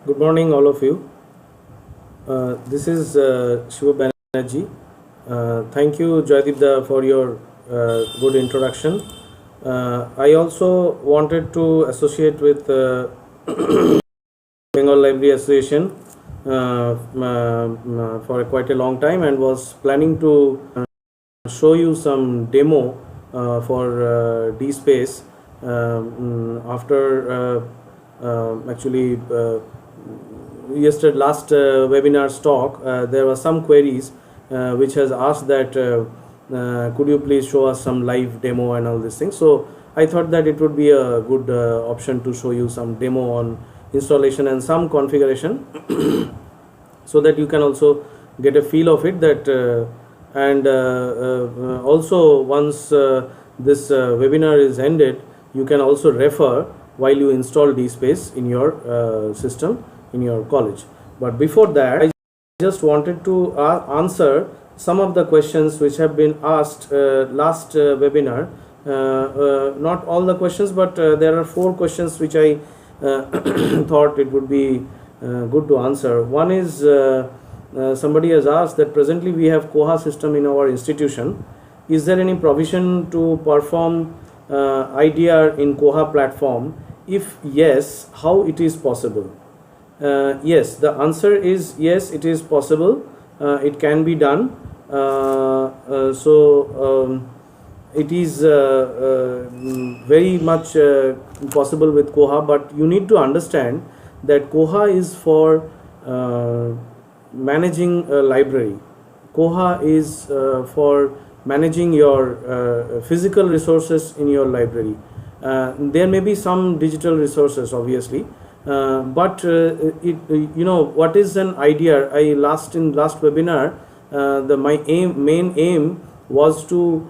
Good morning, all of you. This is Shiva Banerjee. Thank you, Joydeep, for your good introduction. I also wanted to associate with Bengal Library Association for quite a long time and was planning to show you some demo for DSpace after actually yesterday last webinar's talk. There were some queries which has asked that could you please show us some live demo and all these things. So I thought that it would be a good option to show you some demo on installation and some configuration so that you can also get a feel of it, that and also once this webinar is ended, you can also refer while you install DSpace in your system in your college. But before that, I just wanted to answer some of the questions which have been asked last webinar. Not all the questions, but there are 4 questions which I thought it would be good to answer. One is somebody has asked that presently we have Koha system in our institution. Is there any provision to perform IDR in Koha platform? If yes, how it is possible? Yes, the answer is yes, it is possible. It can be done. It is very much possible with Koha, but you need to understand that Koha is for managing a library. Koha is for managing your physical resources in your library. There may be some digital resources, obviously, but what is an idea? In last webinar, my main aim was to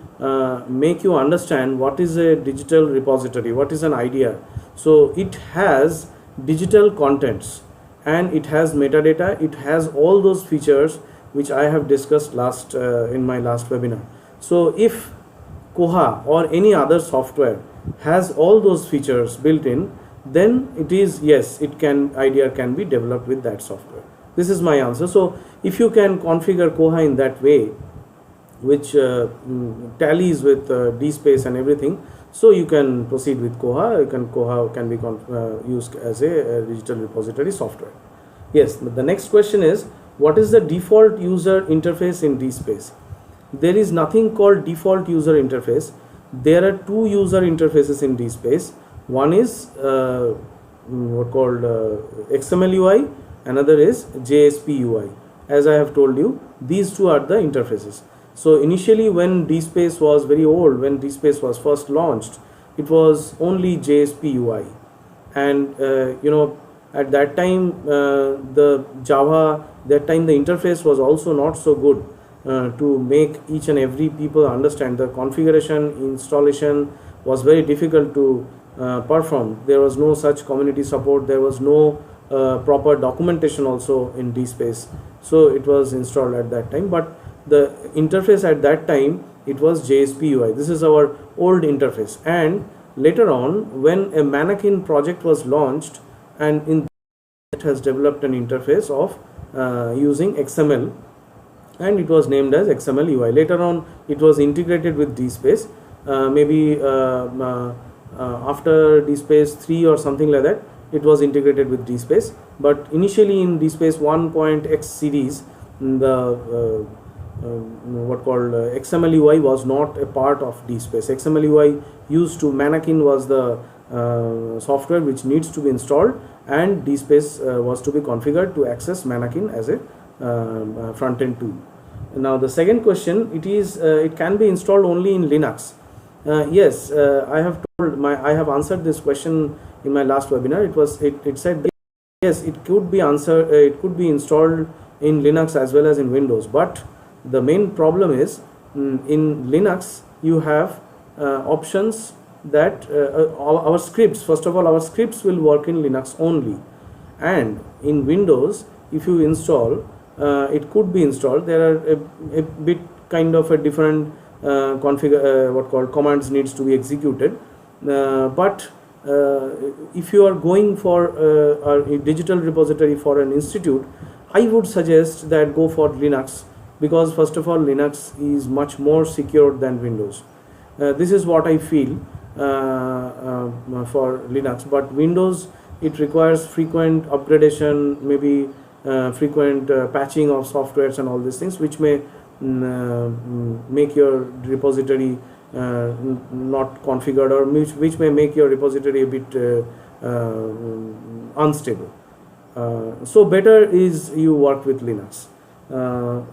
make you understand what is a digital repository, what is an idea. So it has digital contents and it has metadata, it has all those features which I have discussed in my last webinar. So if Koha or any other software has all those features built in, then it is yes, IDR can be developed with that software. This is my answer. So if you can configure Koha in that way, which tallies with DSpace and everything, so you can proceed with Koha. Koha can be used as a digital repository software. Yes, the next question is, what is the default user interface in DSpace? There is nothing called default user interface. There are 2 user interfaces in DSpace. One is what called XML UI, another is JSP UI. As I have told you, these 2 are the interfaces. So initially, when DSpace was very old, when DSpace was first launched, it was only JSP UI, and at that time the Java, that time the interface was also not so good to make each and every people understand. The configuration installation was very difficult to perform. There was no such community support, there was no proper documentation also in DSpace, so it was installed at that time. But the interface at that time, it was JSP UI. This is our old interface, and later on when a Mannequin project was launched, and in it has developed an interface of using XML, and it was named as XML UI. Later on it was integrated with DSpace, maybe after DSpace 3 or something like that, it was integrated with DSpace. But initially in DSpace 1.x series, the XML UI was not a part of DSpace. XML UI used to Mannequin was the software which needs to be installed, and DSpace was to be configured to access Mannequin as a front-end tool. Now the second question, it can be installed only in Linux. Yes, I have answered this question in my last webinar. It said yes, it could be installed in Linux as well as in Windows, but the main problem is in Linux you have options that our scripts, first of all, our scripts will work in Linux only, and in Windows if you install, it could be installed. There are a bit kind of a different commands needs to be executed, but if you are going for a digital repository for an institute, I would suggest that go for Linux, because first of all Linux is much more secure than Windows. This is what I feel for Linux. But Windows, it requires frequent upgradation, maybe frequent patching of softwares and all these things, which may make your repository not configured, or which may make your repository a bit unstable. So better is you work with Linux.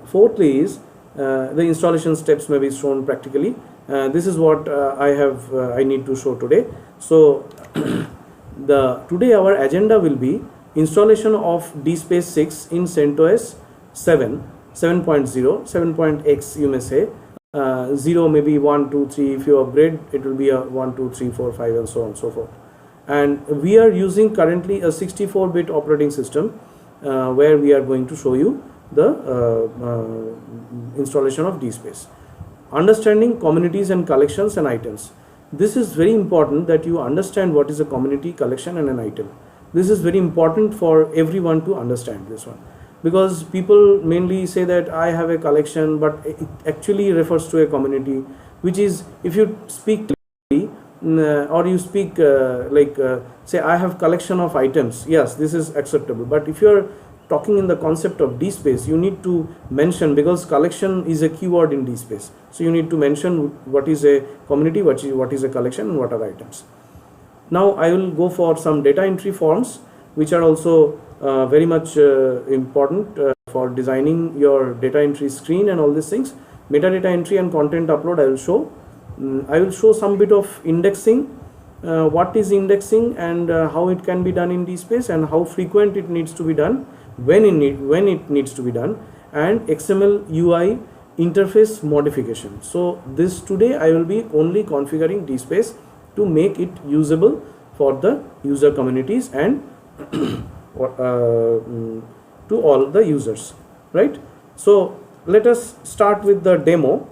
Fourthly is the installation steps may be shown practically. This is what I need to show today. So today our agenda will be installation of DSpace 6 in CentOS 7.0, 7.x you may say. 0 maybe 1, 2, 3. If you upgrade, it will be a 1, 2, 3, 4, 5 and so on and so forth. And we are using currently a 64-bit operating system where we are going to show you the installation of DSpace. Understanding communities and collections and items. This is very important, that you understand what is a community, collection and an item. This is very important for everyone to understand this one, because people mainly say that I have a collection, but it actually refers to a community, which is, if you speak or you speak say I have collection of items, yes, this is acceptable. But if you are talking in the concept of DSpace, you need to mention, because collection is a keyword in DSpace, so you need to mention what is a community, what is a collection, and what are items. Now I will go for some data entry forms, which are also very much important for designing your data entry screen and all these things. Metadata entry and content upload I will show. I will show some bit of indexing, what is indexing and how it can be done in DSpace, and how frequent it needs to be done, when it needs to be done, and XML UI interface modification. So this today I will be only configuring DSpace to make it usable for the user communities and to all the users, right? So let us start with the demo.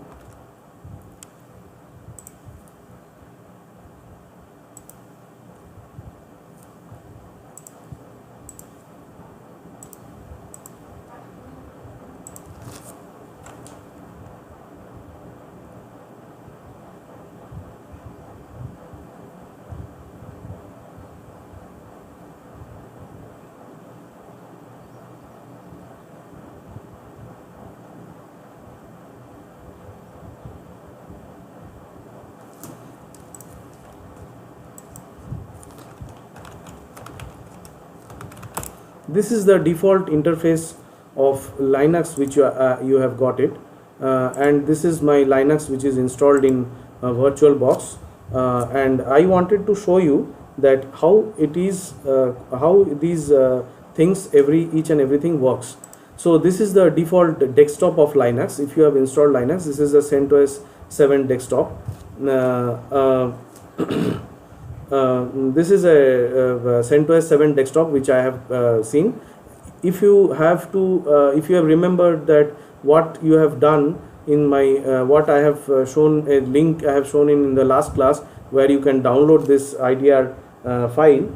This is the default interface of Linux which you have got it, and this is my Linux which is installed in VirtualBox, and I wanted to show you that how it is, how these things, each and everything works. So this is the default desktop of Linux. If you have installed Linux, this is the CentOS 7 desktop. This is a CentOS 7 desktop which I have seen. If you have to, if you have remembered that what you have done in my what I have shown, a link I have shown in the last class, where you can download this IDR file.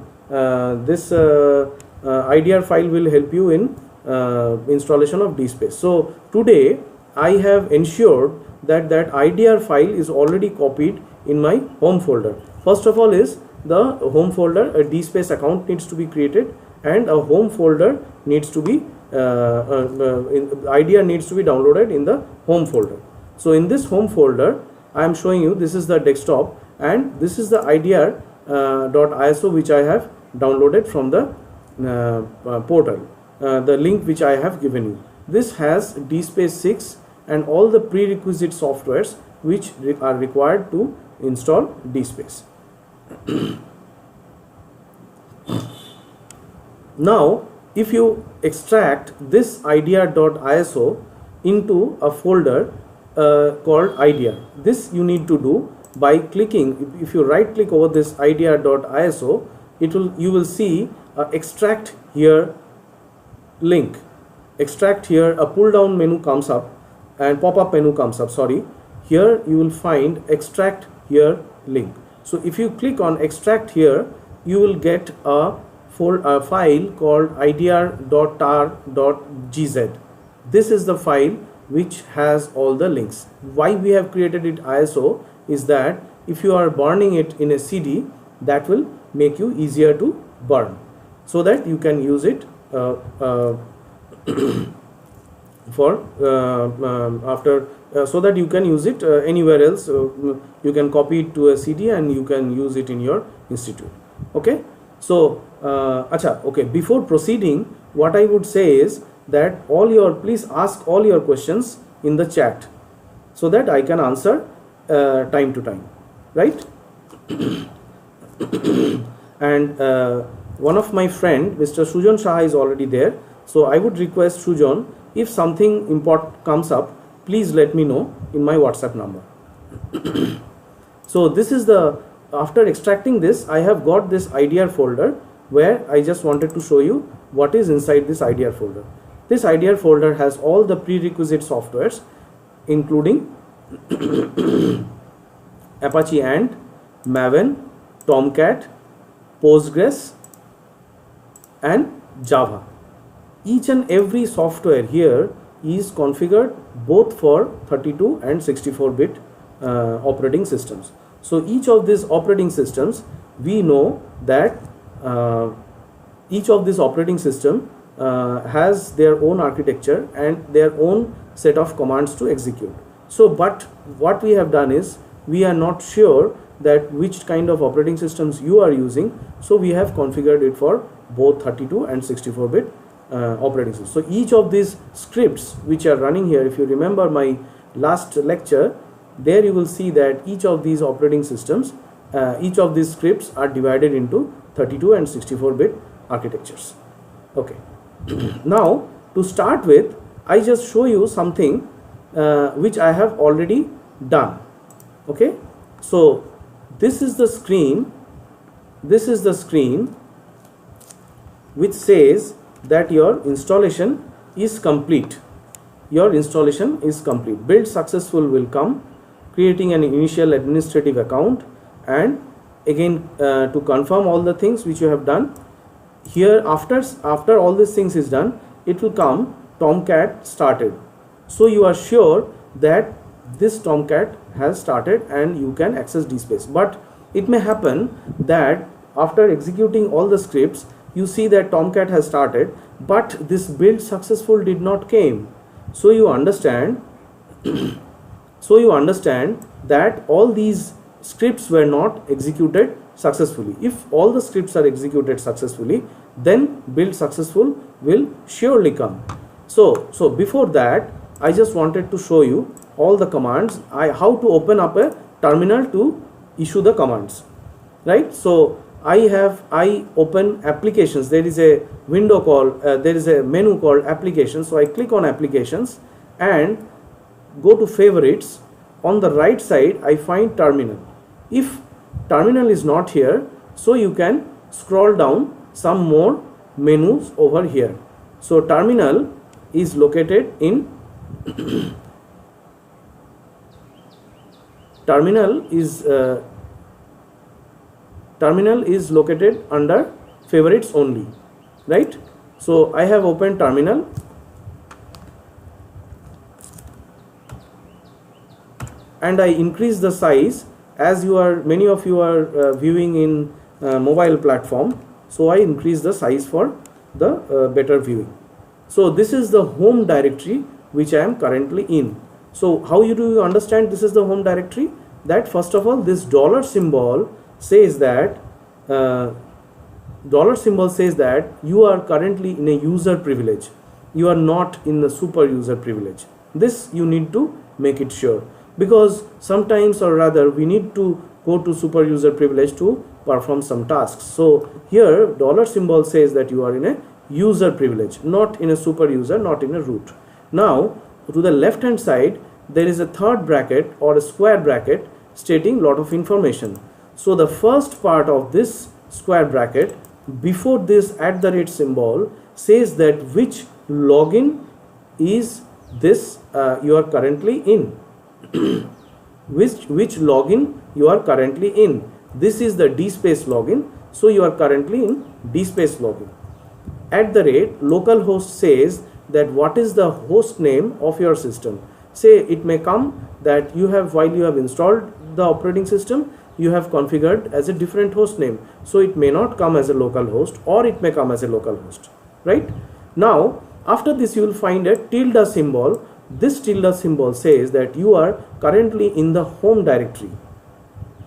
This IDR file will help you in installation of DSpace. So today I have ensured that IDR file is already copied in my home folder. First of all is the home folder. A DSpace account needs to be created, and a home folder needs to be IDR needs to be downloaded in the home folder. So in this home folder I am showing you, this is the desktop, and this is the IDR.iso which I have downloaded from the portal, the link which I have given you. This has DSpace 6 and all the prerequisite softwares which are required to install DSpace. Now if you extract this IDR.iso into a folder called IDR, this you need to do by clicking. If you right click over this IDR.iso, you will see extract here link. Extract here, a pull down menu comes up and pop up menu comes up, sorry. Here you will find extract here link. So if you click on extract here, you will get a file called idr.tar.gz. This is the file which has all the links. Why we have created it ISO is that if you are burning it in a CD, that will make you easier to burn, so that you can use it for so that you can use it anywhere else. You can copy it to a CD and you can use it in your institute. Okay, so okay, before proceeding, what I would say is that please ask all your questions in the chat so that I can answer time to time, right? And one of my friend, Mr. Sujan Shah, is already there. So I would request Sujan, if something important comes up, please let me know in my WhatsApp number. So this is after extracting this, I have got this IDR folder where I just wanted to show you what is inside this IDR folder. This IDR folder has all the prerequisite softwares, including Apache Ant, Maven, Tomcat, Postgres and Java. Each and every software here is configured both for 32 and 64-bit operating systems. So each of these operating systems, we know that each of these operating system has their own architecture and their own set of commands to execute. So but what we have done is, we are not sure that which kind of operating systems you are using, so we have configured it for both 32 and 64-bit operating systems. So each of these scripts which are running here, if you remember my last lecture, there you will see that each of these operating systems, each of these scripts are divided into 32 and 64-bit architectures. Okay. Now to start with, I just show you something which I have already done. Okay, so this is the screen which says that your installation is complete. Build successful will come, creating an initial administrative account, and again to confirm all the things which you have done. Here after all these things is done, it will come Tomcat started. So you are sure that this Tomcat has started and you can access DSpace. But it may happen that after executing all the scripts, you see that Tomcat has started, but this build successful did not came. So you understand that all these scripts were not executed successfully. If all the scripts are executed successfully, then build successful will surely come. So before that, I just wanted to show you all the commands, how to open up a terminal to issue the commands, right? So I open applications. There is a window called there is a menu called applications. So I click on applications and go to favorites. On the right side I find terminal. If terminal is not here, so you can scroll down some more menus over here. So terminal is located in terminal is located under favorites only, right? So I have opened terminal and I increase the size, as many of you are viewing in mobile platform, so I increase the size for the better viewing. So this is the home directory which I am currently in. So how do you understand this is the home directory? That first of all, this dollar symbol says that you are currently in a user privilege. You are not in the super user privilege. This you need to make it sure, because sometimes or rather we need to go to super user privilege to perform some tasks. So here dollar symbol says that you are in a user privilege, not in a super user, not in a root. Now to the left hand side there is a third bracket or a square bracket stating lot of information. So the first part of this square bracket before this @ symbol says that which login is this you are currently in. which login you are currently in. this is the dspace login, so you are currently in dspace login. At the rate localhost says that what is the host name of your system. Say it may come that you have, while you have installed the operating system, you have configured as a different host name, so it may not come as a local host, or it may come as a local host, right? Now after this you will find a tilde symbol. This tilde symbol says that you are currently in the home directory.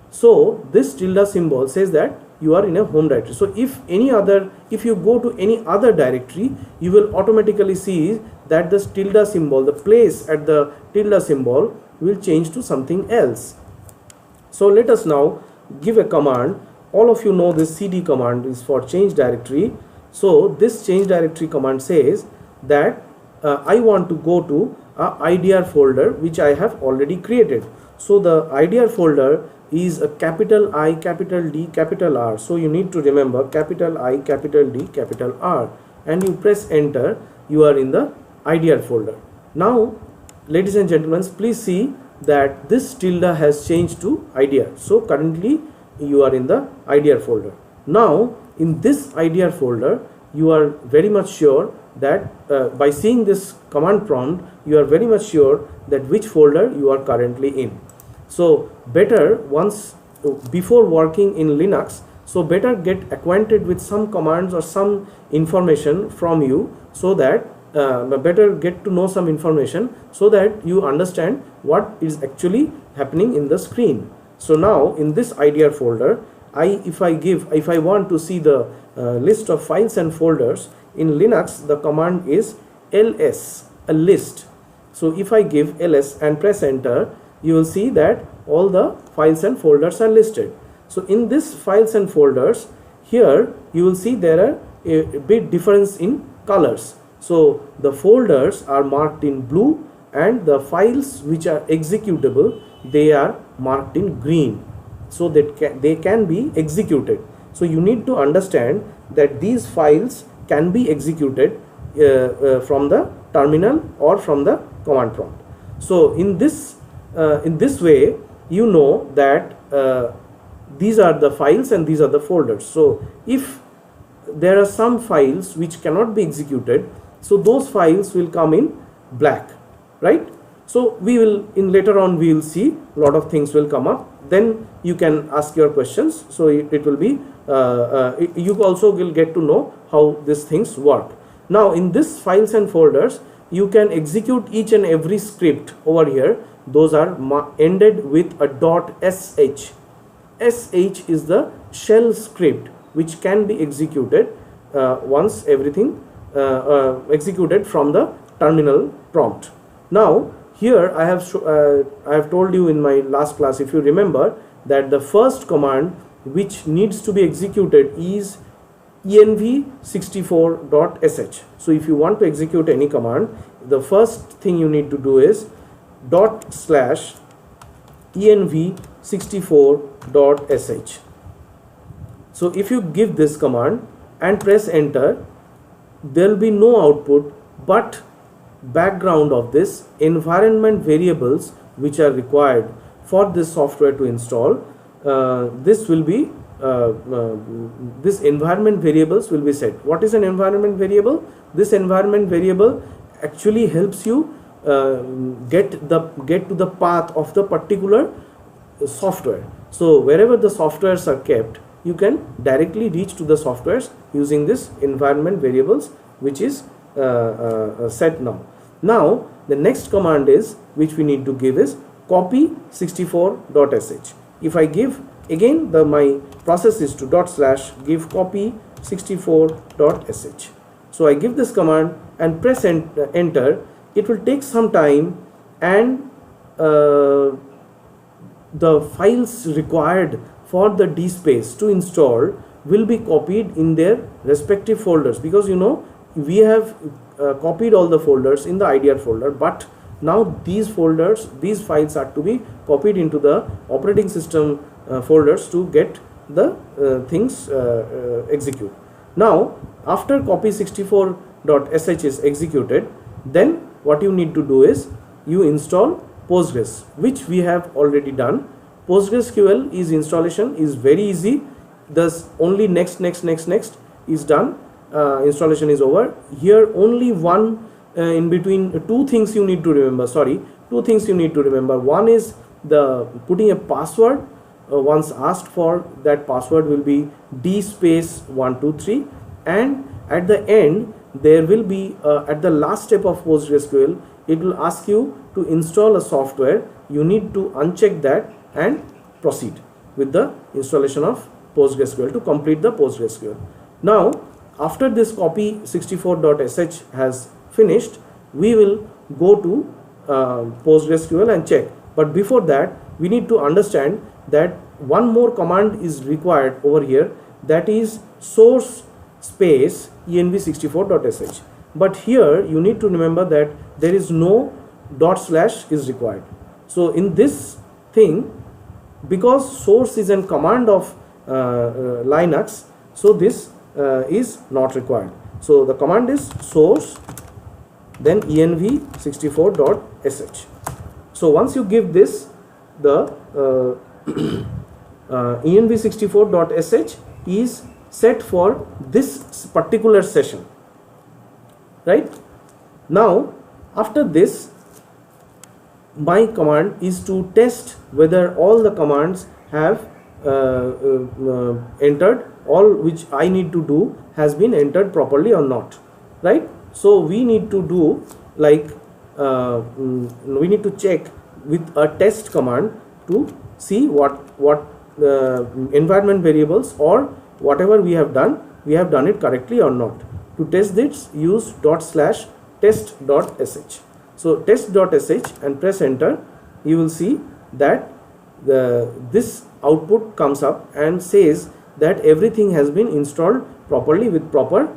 So this tilde symbol says that you are in a home directory. So if you go to any other directory, you will automatically see that this tilde symbol, the place at the tilde symbol, will change to something else. So let us now give a command. All of you know this cd command is for change directory. So this change directory command says that I want to go to a IDR folder which I have already created. So the IDR folder is a capital I, capital D, capital R. So you need to remember capital I, capital D, capital R, and you press enter. You are in the IDR folder. Now ladies and gentlemen, please see that this tilde has changed to IDR. So currently you are in the IDR folder. Now in this IDR folder, you are very much sure that by seeing this command prompt, you are very much sure that which folder you are currently in. So better once, before working in Linux, so better get acquainted with some commands or some information from you, so that better get to know some information so that you understand what is actually happening in the screen. So now in this IDR folder, if I want to see the list of files and folders, in Linux the command is ls, a list. So if I give ls and press enter, you will see that all the files and folders are listed. So in this files and folders, here you will see there are a bit difference in colors. So the folders are marked in blue, and the files which are executable, they are marked in green, so that they can be executed. So you need to understand that these files can be executed from the terminal or from the command prompt. So in this way, you know that these are the files and these are the folders. So if there are some files which cannot be executed, so those files will come in black, right? So we will, in later on we will see a lot of things will come up. Then you can ask your questions. So it will be you also will get to know how these things work. Now in this files and folders, you can execute each and every script over here. Those are ended with a .sh. sh is the shell script which can be executed once everything executed from the terminal prompt. Now here I have told you in my last class, if you remember, that the first command which needs to be executed is env64.sh. So if you want to execute any command, the first thing you need to do is ./env64.sh. So if you give this command and press enter, there will be no output, but background of this environment variables which are required for this software to install, this will be this environment variables will be set. What is an environment variable? This environment variable actually helps you get to the path of the particular software. So wherever the softwares are kept, you can directly reach to the softwares using this environment variables, which is set now. Now the next command is, which we need to give, is copy64.sh. If I give again, my process is to /give copy64.sh. So I give this command and press enter. It will take some time, and the files required for the dspace to install will be copied in their respective folders, because you know we have copied all the folders in the IDR folder, but now these files are to be copied into the operating system folders to get the things execute. Now after copy64.sh is executed, then what you need to do is you install Postgres, which we have already done. PostgreSQL is installation is very easy. Thus only next is done. Installation is over. Here only one in between, two things you need to remember. Sorry, two things you need to remember. One is the putting a password. Once asked for, that password will be dspace123, and at the end there will be at the last step of PostgreSQL, it will ask you to install a software. You need to uncheck that and proceed with the installation of PostgreSQL to complete the PostgreSQL. Now after this copy 64.sh has finished, we will go to PostgreSQL and check. But before that, we need to understand that one more command is required over here, that is source space env64.sh. but here you need to remember that there is no / is required. So in this thing, because source is a command of Linux, so this is not required. So the command is source then env64.sh. so once you give this, the env64.sh is set for this particular session, right? Now after this, my command is to test whether all the commands have entered, all which I need to do has been entered properly or not, right? So we need to do like we need to check with a test command to see what environment variables or whatever we have done it correctly or not. To test this, use /test.sh. so test.sh and press enter. You will see that this output comes up and says that everything has been installed properly with proper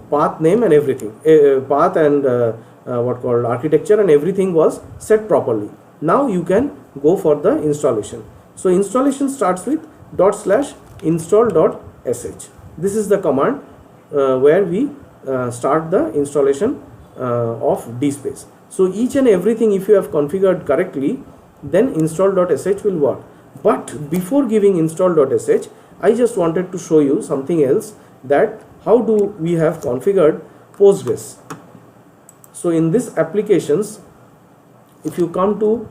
path name and everything, path and architecture and everything was set properly. Now you can go for the installation. So installation starts with /install.sh. This is the command where we start the installation of dspace. So each and everything, if you have configured correctly, then install.sh will work. But before giving install.sh, I just wanted to show you something else, that how do we have configured Postgres. So in this applications, if you come to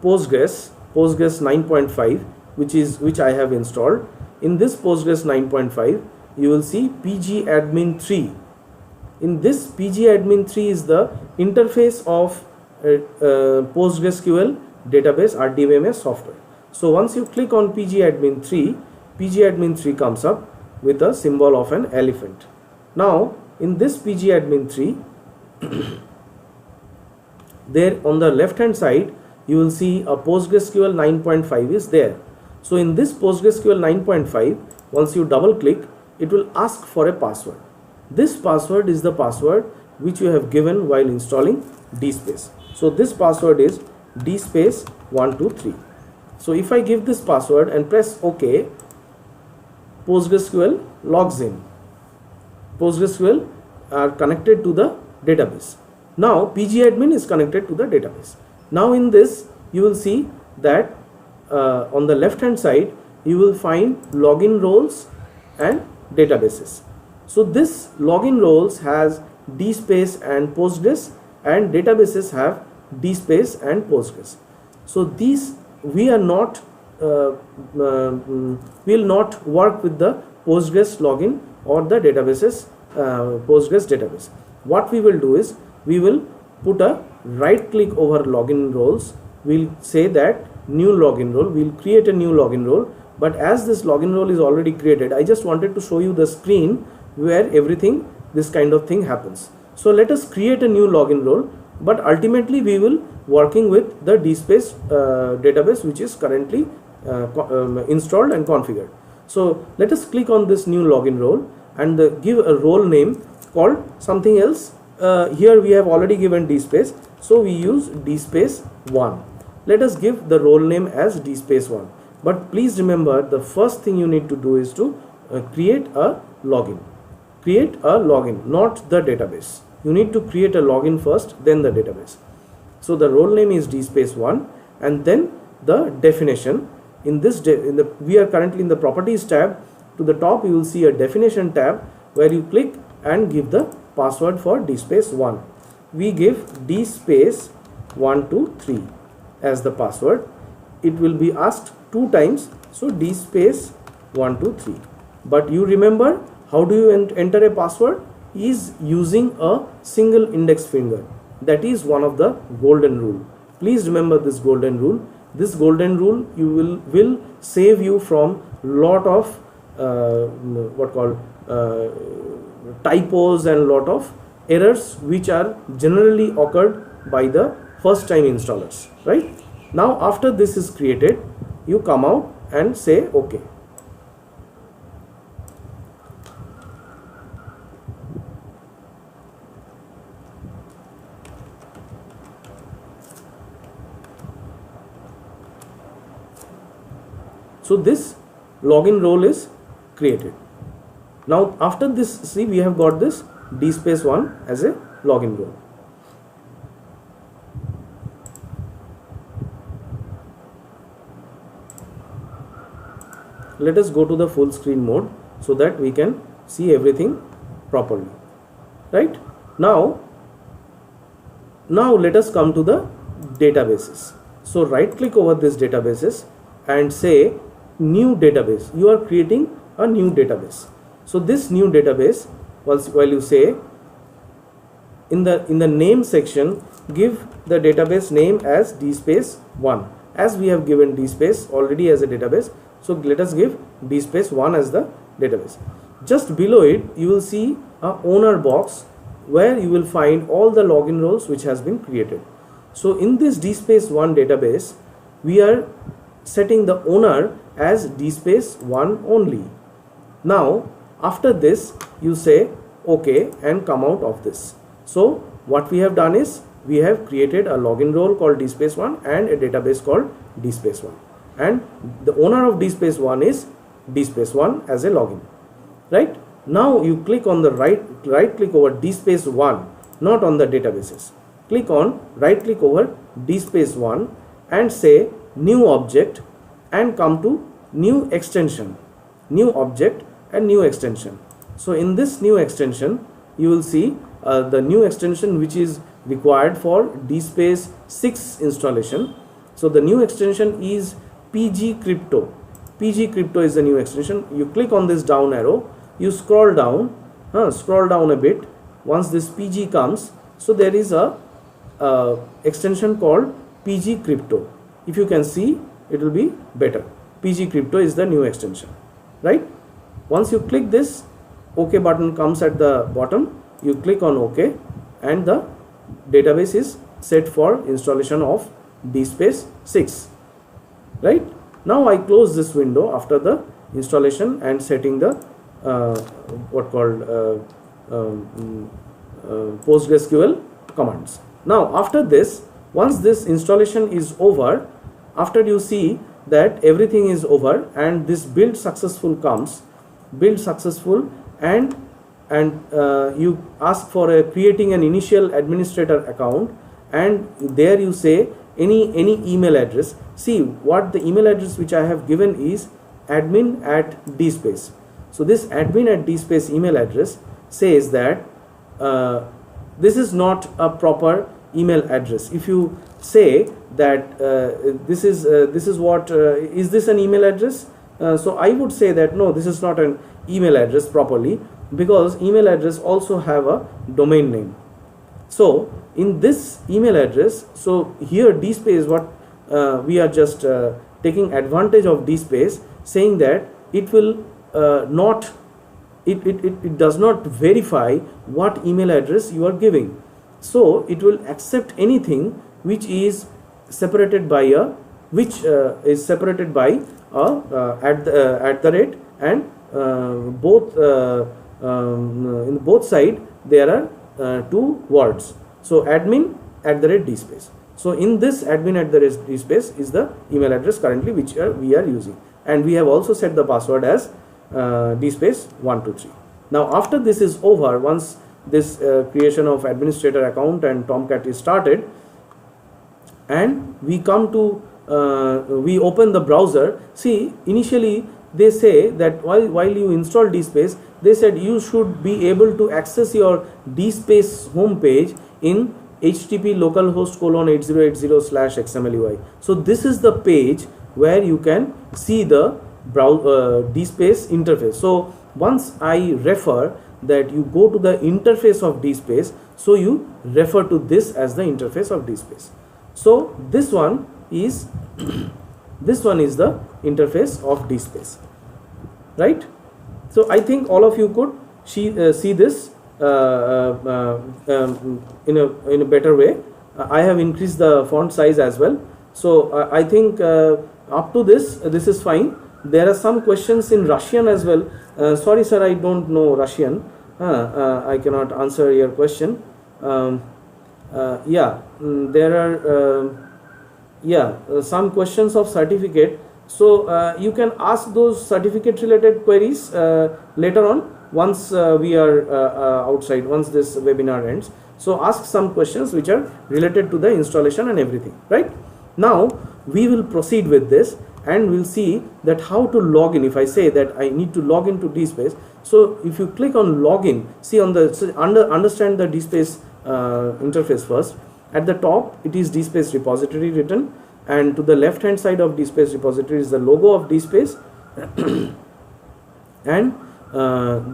Postgres 9.5, which I have installed, in this Postgres 9.5 you will see pgadmin 3. In this pgadmin 3 is the interface of PostgreSQL database RDBMS software. So once you click on pgadmin 3 comes up with a symbol of an elephant. Now in this pgadmin 3, there on the left hand side you will see a PostgreSQL 9.5 is there. So in this PostgreSQL 9.5, once you double click, it will ask for a password. This password is the password which you have given while installing dspace. So this password is dspace123. So if I give this password and press OK, PostgreSQL logs in. PostgreSQL are connected to the database. Now pgadmin is connected to the database. Now in this you will see that on the left hand side you will find login roles and databases. So this login roles has dspace and Postgres, and databases have dspace and Postgres. So these we are not will not work with the Postgres login or the databases Postgres database. What we will do is we will put a right click over login roles. We'll say that new login role. We'll create a new login role. But as this login role is already created, I just wanted to show you the screen where everything, this kind of thing happens. So let us create a new login role, but ultimately we will working with the dspace database which is currently installed and configured. So let us click on this new login role and give a role name called something else. Here we have already given dspace, so we use dspace1. Let us give the role name as dspace1. But please remember, the first thing you need to do is to create a login. Create a login, not the database. You need to create a login first, then the database. So the role name is dspace1, and then the definition. In this we are currently in the properties tab. To the top you will see a definition tab where you click and give the password for dspace1. We give dspace123 as the password. It will be asked 2 times, so dspace123. But you remember how do you enter a password? Is using a single index finger. That is one of the golden rule. Please remember this golden rule. This golden rule will save you from lot of typos and lot of errors which are generally occurred by the first time installers, right? Now after this is created, you come out and say OK. So this login role is created. Now after this, see, we have got this dspace1 as a login role. Let us go to the full screen mode so that we can see everything properly. Right? Now let us come to the databases. So right click over this databases and say new database. You are creating a new database. So this new database, while you say in the name section, give the database name as dspace1, as we have given dspace already as a database. So let us give dspace1 as the database. Just below it you will see a owner box where you will find all the login roles which has been created. So in this dspace1 database we are setting the owner as dspace1 only. Now after this you say OK and come out of this. So what we have done is we have created a login role called dspace1 and a database called dspace1, and the owner of dspace1 is dspace1 as a login. Right? Now you click on the right click over dspace1, not on the databases. Click on right click over dspace1 and say new object and come to new extension, new object and new extension. So in this new extension you will see the new extension which is required for dspace 6 installation. So the new extension is pgcrypto. pgcrypto is the new extension. You click on this down arrow, you scroll down a bit. Once this pg comes, so there is a extension called pgcrypto. If you can see, it will be better. pgcrypto is the new extension, right? Once you click this, OK button comes at the bottom. You click on OK and the database is set for installation of dspace 6. Right? Now I close this window after the installation and setting the PostgreSQL commands. Now after this, once this installation is over, after you see that everything is over and this build successful comes, build successful, and you ask for creating an initial administrator account, and there you say any email address. See what the email address which I have given is admin@dspace. So this admin@dspace email address says that this is not a proper email address. If you say that this is what is this an email address? So I would say that no, this is not an email address properly, because email address also have a domain name. So in this email address, so here dspace, what we are just taking advantage of dspace, saying that it will not it does not verify what email address you are giving. So it will accept anything which is separated by a at the rate, and both in both side there are two words. So admin@dspace. So in this admin@dspace is the email address currently which we are using, and we have also set the password as dspace123. Now after this is over, once this creation of administrator account and Tomcat is started, and we come to we open the browser. See, initially they say that while you install DSpace, they said you should be able to access your DSpace homepage in http localhost:8080/xmlui. So this is the page where you can see the DSpace interface. So once I refer that you go to the interface of DSpace, so you refer to this as the interface of DSpace. So this one is this one is the interface of DSpace, right? So I think all of you could see this in a better way. I have increased the font size as well. So I think up to this is fine. There are some questions in Russian as well. Sorry sir, I don't know Russian. I cannot answer your question. Yeah, there are some questions of certificate. So you can ask those certificate related queries later on, once we are outside, once this webinar ends. So ask some questions which are related to the installation and everything, right? Now we will proceed with this and we'll see that how to log in. If I say that I need to log into DSpace, so if you click on login, see on the understand the DSpace interface first. At the top it is DSpace repository written, and to the left hand side of DSpace repository is the logo of DSpace and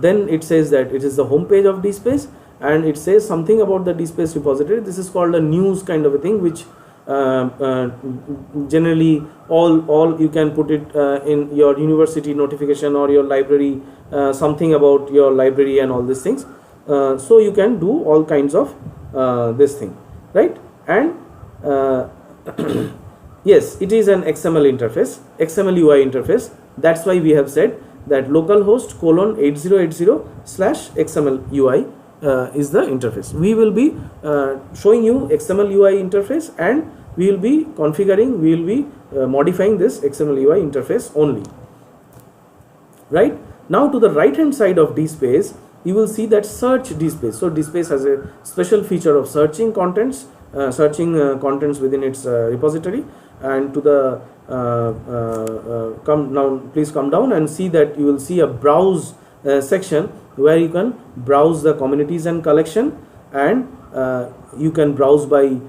then it says that it is the home page of DSpace, and it says something about the DSpace repository. This is called a news kind of a thing, which generally all you can put it in your university notification or your library, something about your library and all these things. So you can do all kinds of this thing, right? And yes, it is an XML interface, XML UI interface. That's why we have said that localhost:8080/XML UI is the interface. We will be showing you XML UI interface, and we will be configuring, we will be modifying this XML UI interface only. Right now, to the right hand side of DSpace, you will see that search DSpace. So DSpace has a special feature of searching contents, contents within its repository. And to the please come down and see that you will see a browse section where you can browse the communities and collection, and you can browse by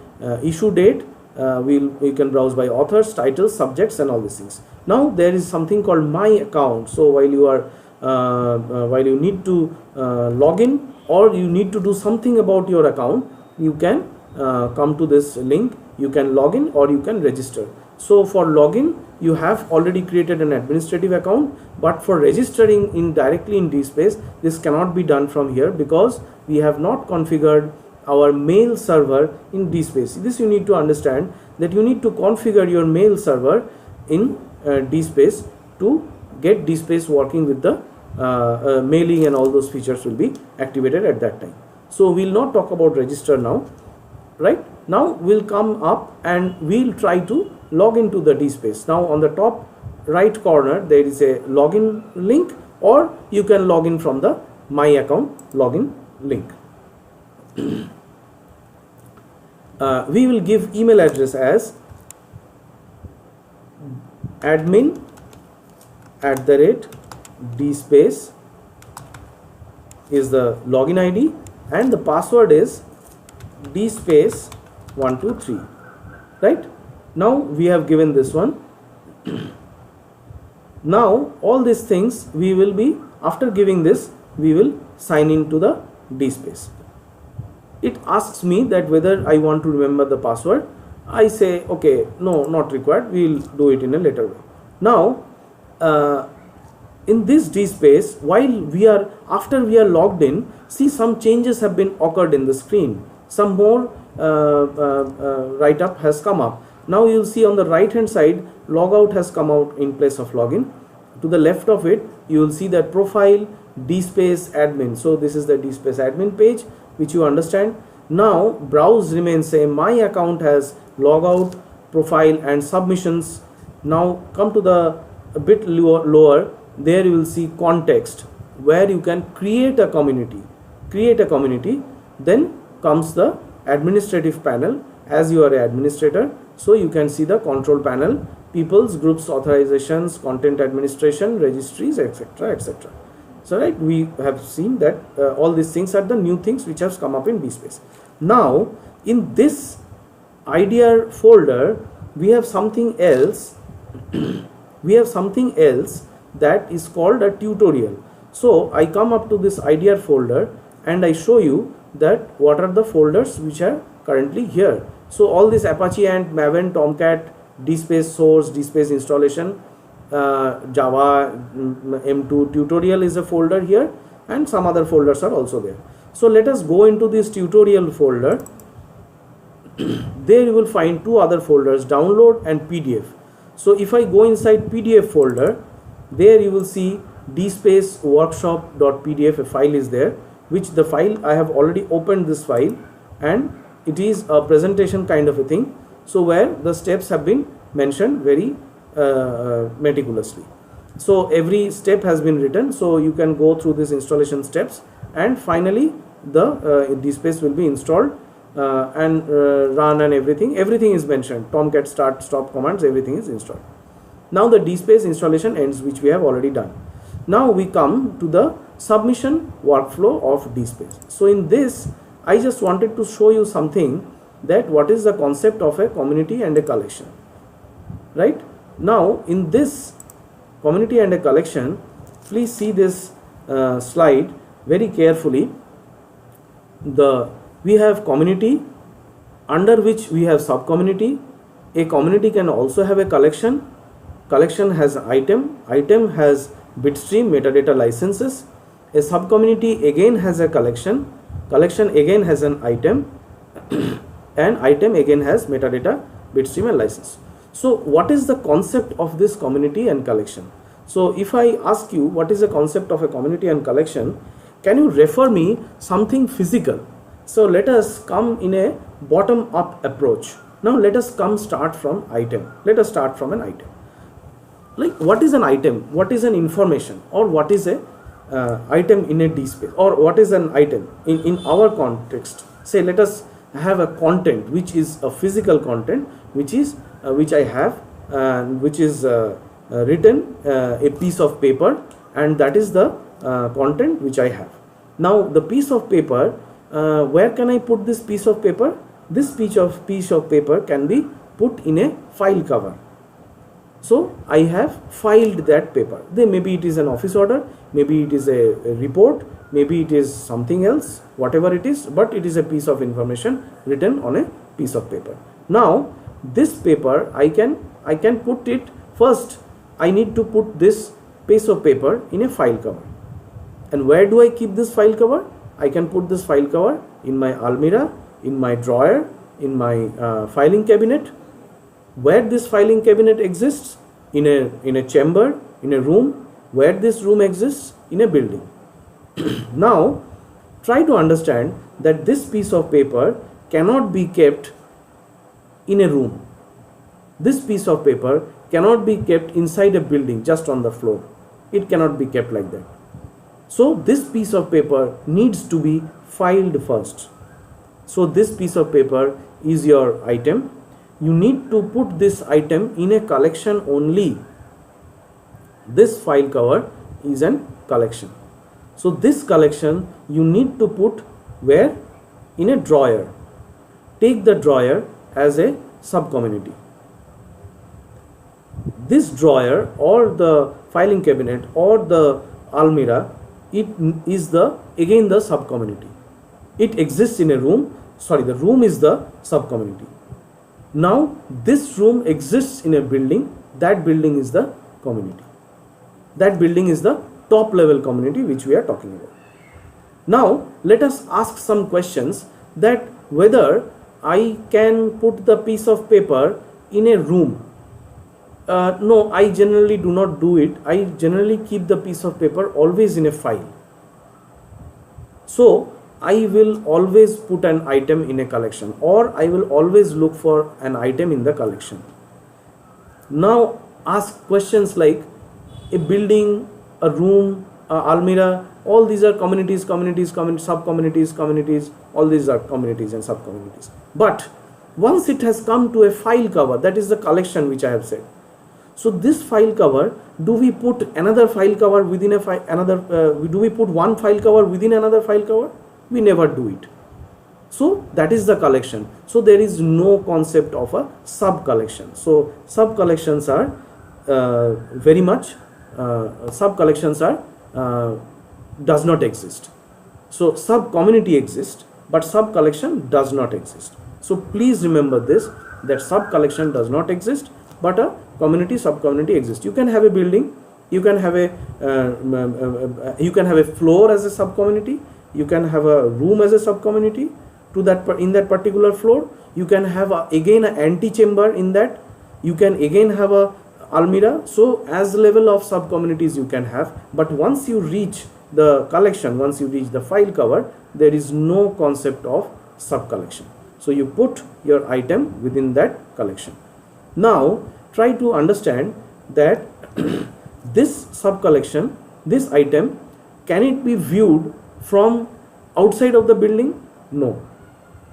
issue date. You can browse by authors, titles, subjects, and all these things. Now there is something called my account. So while you are while you need to log in, or you need to do something about your account, you can come to this link. You can log in or you can register. So for login, you have already created an administrative account, but for registering directly in DSpace, this cannot be done from here because we have not configured our mail server in DSpace. This you need to understand, that you need to configure your mail server in DSpace to get DSpace working with the mailing, and all those features will be activated at that time. So we'll not talk about register now. Right now we'll come up and we'll try to log into the DSpace. Now on the top right corner there is a login link, or you can log in from the my account login link. We will give email address as admin@dspace is the login ID, and the password is dspace123. right? Now we have given this one. Now all these things we will be, after giving this, we will sign into the DSpace. It asks me that whether I want to remember the password. I say okay, no, not required, we will do it in a later way. Now in this DSpace, while after we are logged in, see some changes have been occurred in the screen. Some more write up has come up. Now you will see on the right hand side, logout has come out in place of login. To the left of it, you will see that profile DSpace admin. So this is the DSpace admin page, which you understand. Now browse remains same. My account has logout, profile, and submissions. Now come to the a bit lower. There you will see context, where you can create a community. Then comes the administrative panel. As you are an administrator, So you can see the control panel, people's, groups, authorizations, content administration, registries, etc., etc. So right, we have seen that all these things are the new things which have come up in DSpace. Now in this idea folder we have something else. We have something else that is called a tutorial. So I come up to this idea folder and I show you that what are the folders which are currently here. So all this Apache Ant, Maven, Tomcat, DSpace source, DSpace installation, Java, M2 tutorial is a folder here, and some other folders are also there. So let us go into this tutorial folder. There you will find two other folders, download and PDF. So if I go inside PDF folder, there you will see DSpace workshop.pdf, a file is there, which the file I have already opened this file, and it is a presentation kind of a thing. So where the steps have been mentioned very meticulously. So every step has been written, so you can go through these installation steps, and finally the DSpace will be installed and run, and everything is mentioned. Tomcat start stop commands, everything is installed. Now the DSpace installation ends, which we have already done. Now we come to the submission workflow of DSpace. So in this I just wanted to show you something, that what is the concept of a community and a collection. Right now in this community and a collection, please see this slide very carefully. We have community, under which we have subcommunity. A community can also have a collection. Collection has item has bitstream metadata licenses. A subcommunity again has a collection again has an item, and item again has metadata, bitstream and license. So what is the concept of this community and collection? So if I ask you what is the concept of a community and collection, can you refer me something physical? So let us come in a bottom up approach. Now let us start from item. Let us start from an item. Like, what is an item? What is an information? Or what is a item in a DSpace? Or what is an item in our context? Say let us have a content which is a physical content, which I have, which is written, a piece of paper, and that is the content which I have. Now the piece of paper, where can I put this piece of paper? This piece of paper can be put in a file cover. So I have filed that paper. Then maybe it is an office order, maybe it is a report, maybe it is something else, whatever it is, but it is a piece of information written on a piece of paper. Now this paper I can put it, first I need to put this piece of paper in a file cover. And where do I keep this file cover? I can put this file cover in my almirah, in my drawer, in my filing cabinet. Where this filing cabinet exists? In a chamber, in a room. Where this room exists? In a building. Now try to understand that this piece of paper cannot be kept in a room. This piece of paper cannot be kept inside a building just on the floor. It cannot be kept like that. So this piece of paper needs to be filed first. So this piece of paper is your item. You need to put this item in a collection only. This file cover is an collection. So this collection you need to put where? In a drawer. Take the drawer as a subcommunity. This drawer or the filing cabinet or the almirah, it is again the subcommunity. It exists in a room. Sorry, the room is the subcommunity. Now this room exists in a building. That building is the community. That building is the top level community which we are talking about. Now let us ask some questions, that whether I can put the piece of paper in a room. No, I generally do not do it. I generally keep the piece of paper always in a file. So I will always put an item in a collection, or I will always look for an item in the collection. Now ask questions like a building, a room, a almirah, all these are communities, subcommunities, communities, all these are communities and subcommunities. But Once it has come to a file cover, that is the collection which I have said. So this file cover, do we put another file cover within a file, do we put one file cover within another file cover? We never do it. So that is the collection. So there is no concept of a sub collection. So sub collections are very much, sub collections are does not exist. So sub community exists, but sub collection does not exist. So please remember this, that sub collection does not exist, but a community sub community exists. You can have a building, you can have a floor as a sub community, you can have a room as a sub community to that in that particular floor. You can have again an antechamber in that. You can again have a almirah. So as level of sub communities you can have, but once you reach the collection, once you reach the file cover, there is no concept of sub collection. So you put your item within that collection. Now try to understand that this sub collection, this item, can it be viewed from outside of the building? No.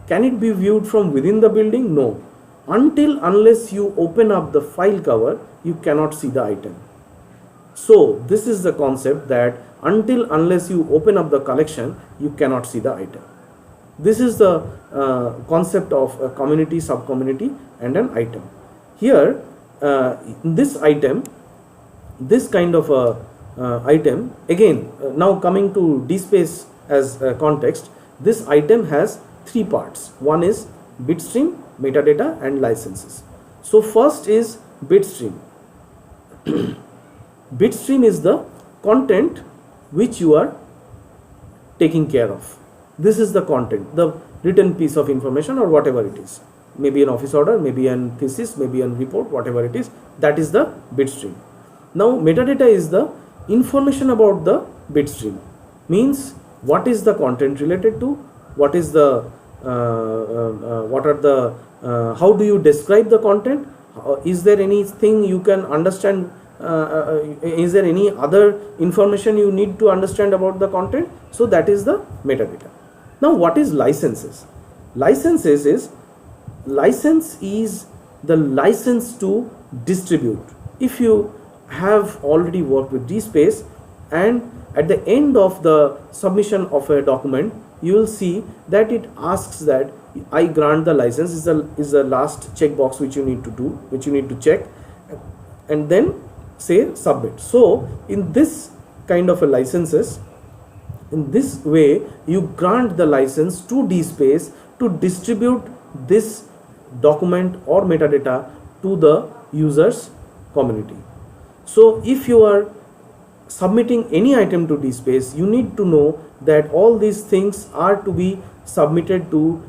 Can it be viewed from within the building? No. Unless you open up the file cover, you cannot see the item. So this is the concept, that unless you open up the collection, you cannot see the item. This is the concept of a community, sub-community and an item. Here this item, this kind of a item, again now coming to DSpace as a context, this item has three parts. One is bitstream, metadata and licenses. So first is bitstream. Bitstream is the content which you are taking care of. This is the content, the written piece of information or whatever it is. Maybe an office order, maybe a thesis, maybe a report, whatever it is. That is the bitstream. Now metadata is the information about the bitstream. Means what is the content related to, what is the how do you describe the content, is there anything you can understand, is there any other information you need to understand about the content. So that is the metadata. Now what is licenses? Licenses is, license is the license to distribute. If you have already worked with DSpace and at the end of the submission of a document, you will see that it asks that I grant the license, is the last checkbox which you need to do, which you need to check, and then say submit. So in this kind of a licenses, in this way you grant the license to DSpace to distribute this document or metadata to the users community. So if you are submitting any item to DSpace, you need to know that all these things are to be submitted to,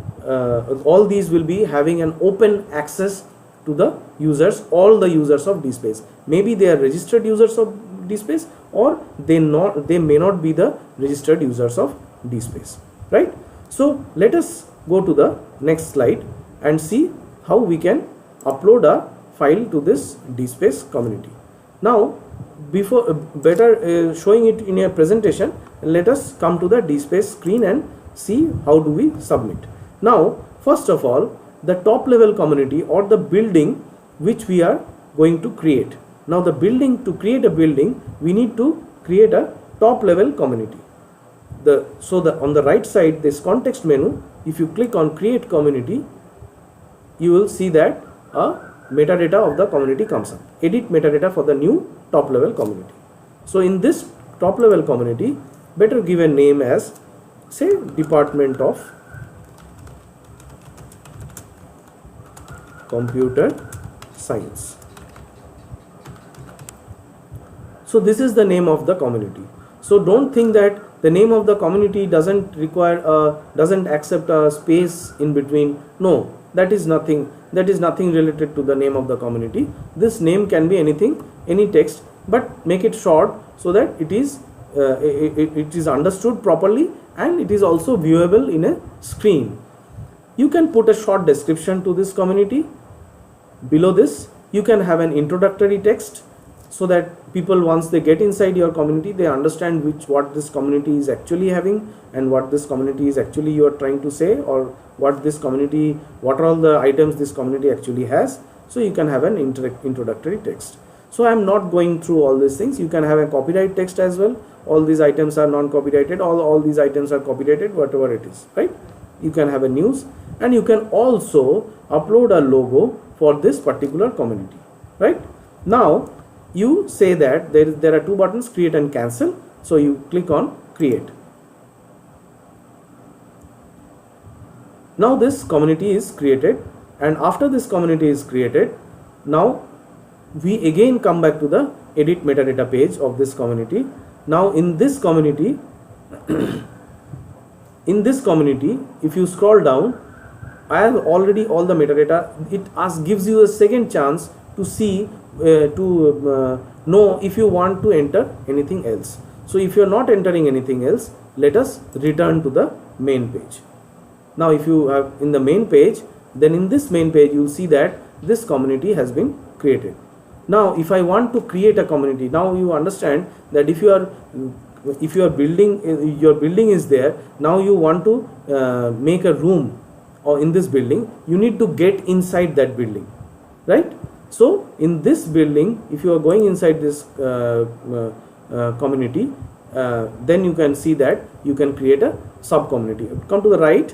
all these will be having an open access to the users, all the users of DSpace. Maybe they are registered users of DSpace, or they may not be the registered users of DSpace, right? So let us go to the next slide and see how we can upload a file to this DSpace community. Now before showing it in a presentation, let us come to the DSpace screen and see how do we submit. Now first of all, the top level community or the building which we are going to create. Now the building, to create a building, we need to create a top level community. On the right side, this context menu, if you click on create community, you will see that a metadata of the community comes up. Edit metadata for the new top level community. So in this top level community, better give a name as, say, Department of Computer Science. So this is the name of the community. So don't think that the name of the community doesn't accept a space in between. No, that is nothing related to the name of the community. This name can be anything, any text, but make it short so that it is understood properly and it is also viewable in a screen. You can put a short description to this community. Below this, you can have an introductory text. so that people, once they get inside your community, they understand what this community is actually having, and what this community is actually you are trying to say, or what are all the items this community actually has. So you can have an introductory text. So I am not going through all these things. You can have a copyright text as well. All these items are non-copyrighted, all these items are copyrighted, whatever it is, right? You can have a news, and you can also upload a logo for this particular community, right? Now you say that there are two buttons, create and cancel. So you click on create. Now this community is created, and after this community is created, now we again come back to the edit metadata page of this community. Now in this community if you scroll down, I have already all the metadata. It gives you a second chance to see know if you want to enter anything else. So if you are not entering anything else, let us return to the main page. Now if you have in the main page, then in this main page you will see that this community has been created. Now if I want to create a community, now you understand that if you are building, your building is there, now you want to make a room or in this building, you need to get inside that building, right? So in this building, if you are going inside this community, then you can see that you can create a sub community. Come to the right,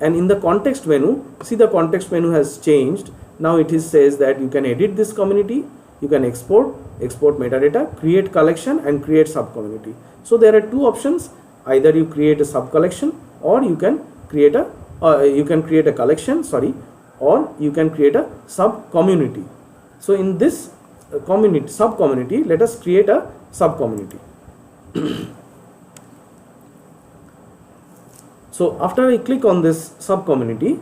and in the context menu, see the context menu has changed. Now it says that you can edit this community, you can export metadata, create collection, and create sub community. So there are two options: either you create a sub collection, or you can create a collection, or you can create a sub community. So in this sub community, let us create a sub community. So after I click on this sub community,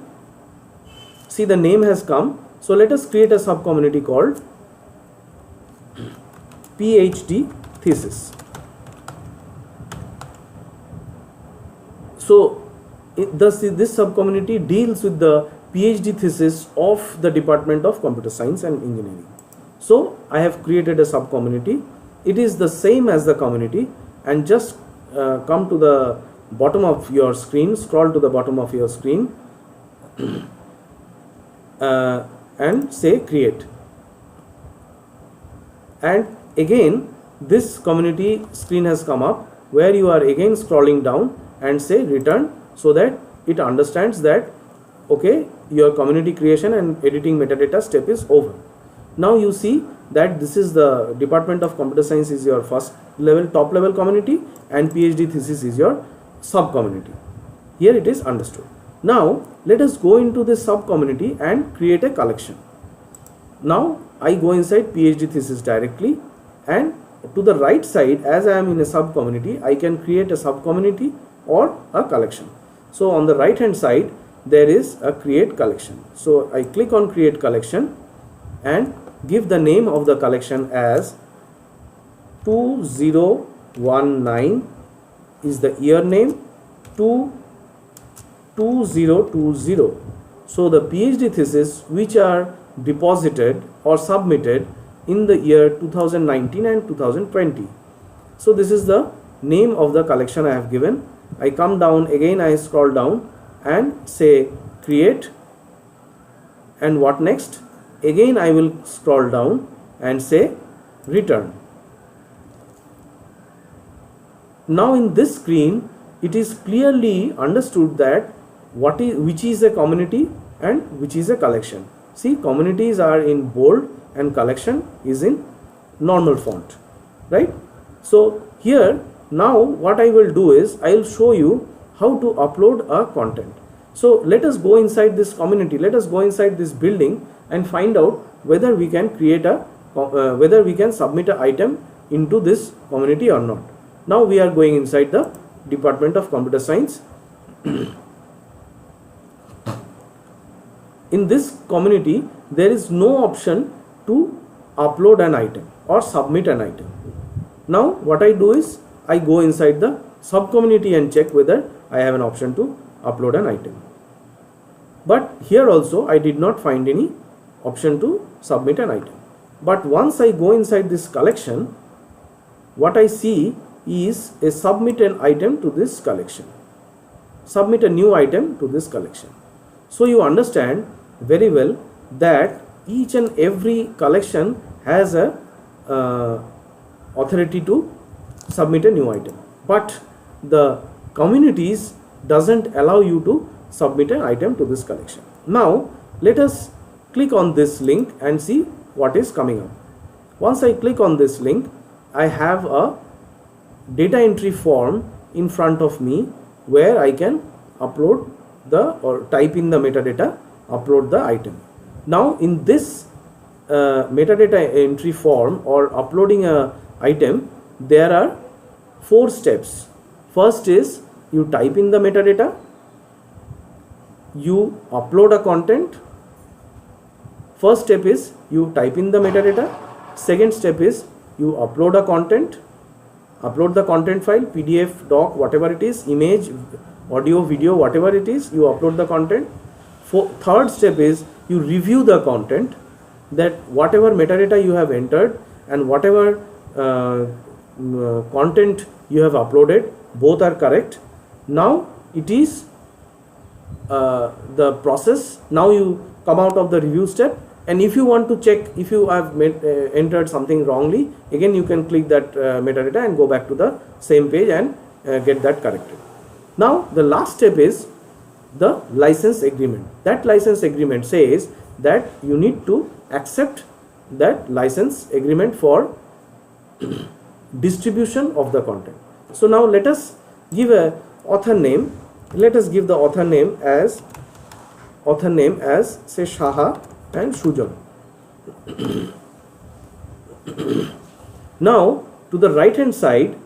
see the name has come. So let us create a sub community called PhD thesis. So this sub community deals with the PhD thesis of the Department of Computer Science and Engineering. So I have created a sub community. It is the same as the community, and just come to the bottom of your screen, scroll to the bottom of your screen and say create. And again this community screen has come up, where you are again scrolling down and say return, so that it understands that okay, your community creation and editing metadata step is over. Now you see that this is the Department of Computer Science is your first level, top level community, and PhD thesis is your sub community. Here it is understood. Now let us go into this sub community and create a collection. Now I go inside PhD thesis directly, and to the right side, as I am in a sub community, I can create a sub community or a collection. So on the right hand side there is a create collection. So I click on create collection and give the name of the collection as 2019 is the year name, 2020. So the PhD thesis which are deposited or submitted in the year 2019 and 2020. So this is the name of the collection I have given. I come down again, I scroll down and say create, and what next? Again I will scroll down and say return. Now in this screen it is clearly understood that which is a community and which is a collection. See, communities are in bold and collection is in normal font, right? So here now what I will do is I will show you how to upload a content. So let us go inside this community, let us go inside this building and find out whether we can create a whether we can submit an item into this community or not. Now we are going inside the Department of Computer Science. In this community there is no option to upload an item or submit an item. Now what I do is I go inside the sub community and check whether I have an option to upload an item. But here also I did not find any option to submit an item. But once I go inside this collection, what I see is a submit an item to this collection. Submit a new item to this collection. So you understand very well that each and every collection has a authority to submit a new item, but the communities doesn't allow you to submit an item to this collection. Now let us click on this link and see what is coming up. Once I click on this link, I have a data entry form in front of me where I can upload or type in the metadata, upload the item. Now in this metadata entry form or uploading a item, there are 4 steps. First is you type in the metadata, you upload a content. First step is you type in the metadata. Second step is you upload a content, upload the content file, PDF, doc, whatever it is, image, audio, video, whatever it is, you upload the content. Third step is you review the content, that whatever metadata you have entered and whatever content you have uploaded, both are correct. Now it is the process. Now you come out of the review step, and if you want to check if you have entered something wrongly, again you can click that metadata and go back to the same page and get that corrected. Now the last step is the license agreement. That license agreement says that you need to accept that license agreement for distribution of the content. So now let us give a author name. Let us give the author name as say Shaha and Sujan. Now to the right hand side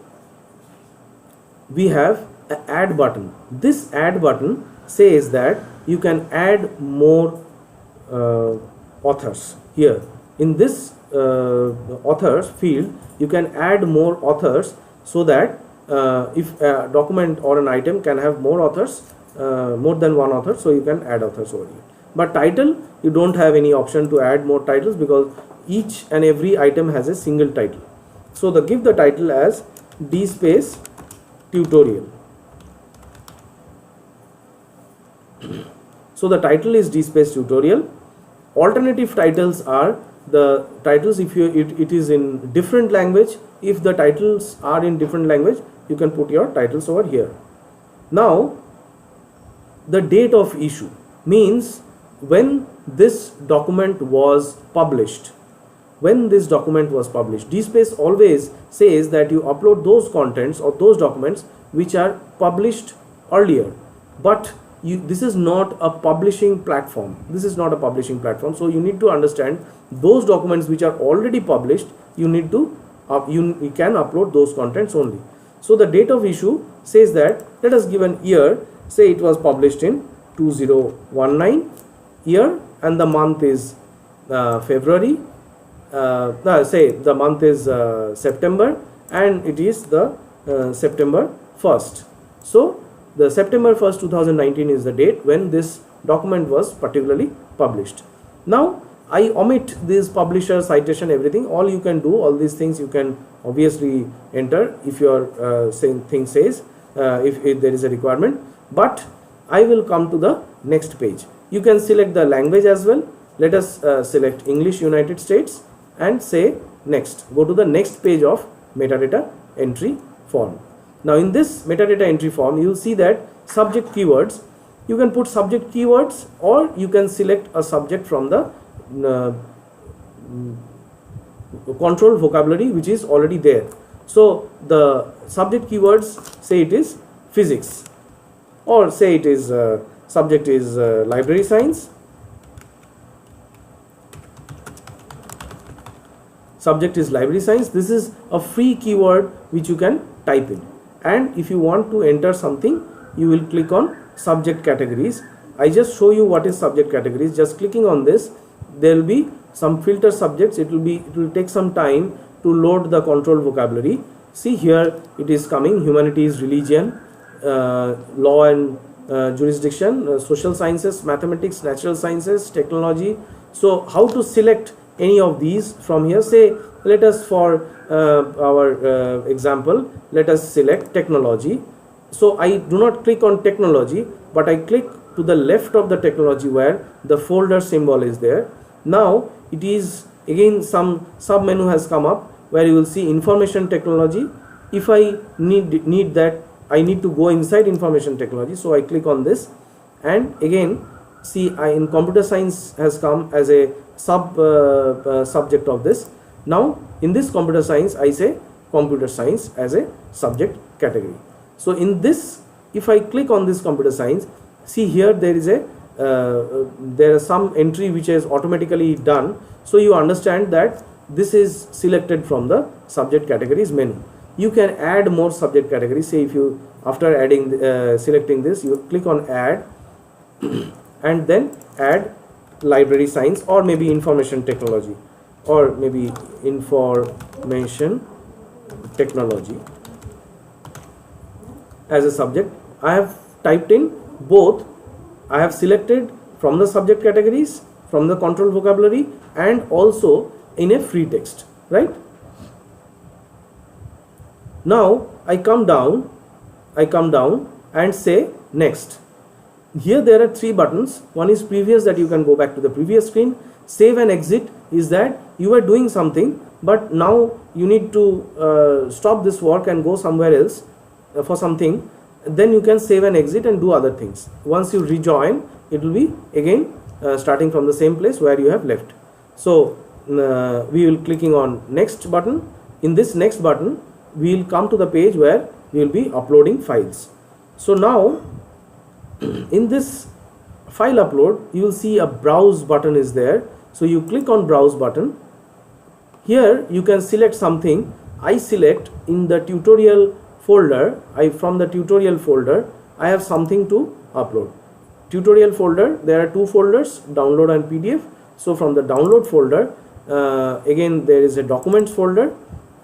we have an add button. This add button says that you can add more authors. Here in this authors field you can add more authors, so that if a document or an item can have more authors, more than one author, so you can add authors over here. But title, you don't have any option to add more titles because each and every item has a single title. So give the title as DSpace tutorial. So the title is DSpace tutorial. Alternative titles are the titles if it is in different language. If the titles are in different language, you can put your titles over here. Now the date of issue means when this document was published. When this document was published, DSpace always says that you upload those contents or those documents which are published earlier, but this is not a publishing platform. This is not a publishing platform. So you need to understand those documents which are already published, you need to you can upload those contents only. So the date of issue says that, let us give an year, say it was published in 2019 year, and the month is February, say the month is September, and it is the September 1st. So the September 1st 2019 is the date when this document was particularly published. Now I omit this publisher, citation, everything. All you can do, all these things you can obviously enter if your same thing says, if there is a requirement. But I will come to the next page. You can select the language as well. Let us select English United States and say next. Go to the next page of metadata entry form. Now in this metadata entry form, you will see that subject keywords. You can put subject keywords, or you can select a subject from the control vocabulary which is already there. So the subject keywords, say it is physics, or say it is subject is library science, subject is library science. This is a free keyword which you can type in, and if you want to enter something, you will click on subject categories. I just show you what is subject categories. Just clicking on this, there will be some filter subjects. It will take some time to load the control vocabulary. See here it is coming: humanities, religion, law and jurisdiction, social sciences, mathematics, natural sciences, technology. So how to select any of these from here. Say let us, for our example, let us select technology. So I do not click on technology, but I click to the left of the technology where the folder symbol is there. Now it is again some sub menu has come up where you will see information technology. If I need that, I need to go inside information technology, so I click on this, and again see in computer science has come as a subject of this. Now in this computer science, I say computer science as a subject category. So in this, if I click on this computer science, see here there is a there is some entry which is automatically done, so you understand that this is selected from the subject categories menu. You can add more subject categories. Say if you, after adding selecting this, you click on add and then add library science, or maybe information technology, or maybe information technology as a subject. I have typed in both. I have selected from the subject categories, from the control vocabulary, and also in a free text, right? Now I come down and say next. Here there are three buttons. One is previous, that you can go back to the previous screen. Save and exit is that you are doing something, but now you need to stop this work and go somewhere else for something. Then you can save and exit and do other things. Once you rejoin, it will be again starting from the same place where you have left. So we will clicking on next button. In this next button, we will come to the page where we will be uploading files. So now in this file upload, you will see a browse button is there. So you click on browse button. Here you can select something. I select in the tutorial folder. From the tutorial folder, I have something to upload. Tutorial folder, there are two folders, download and PDF. So from the download folder, again there is a documents folder.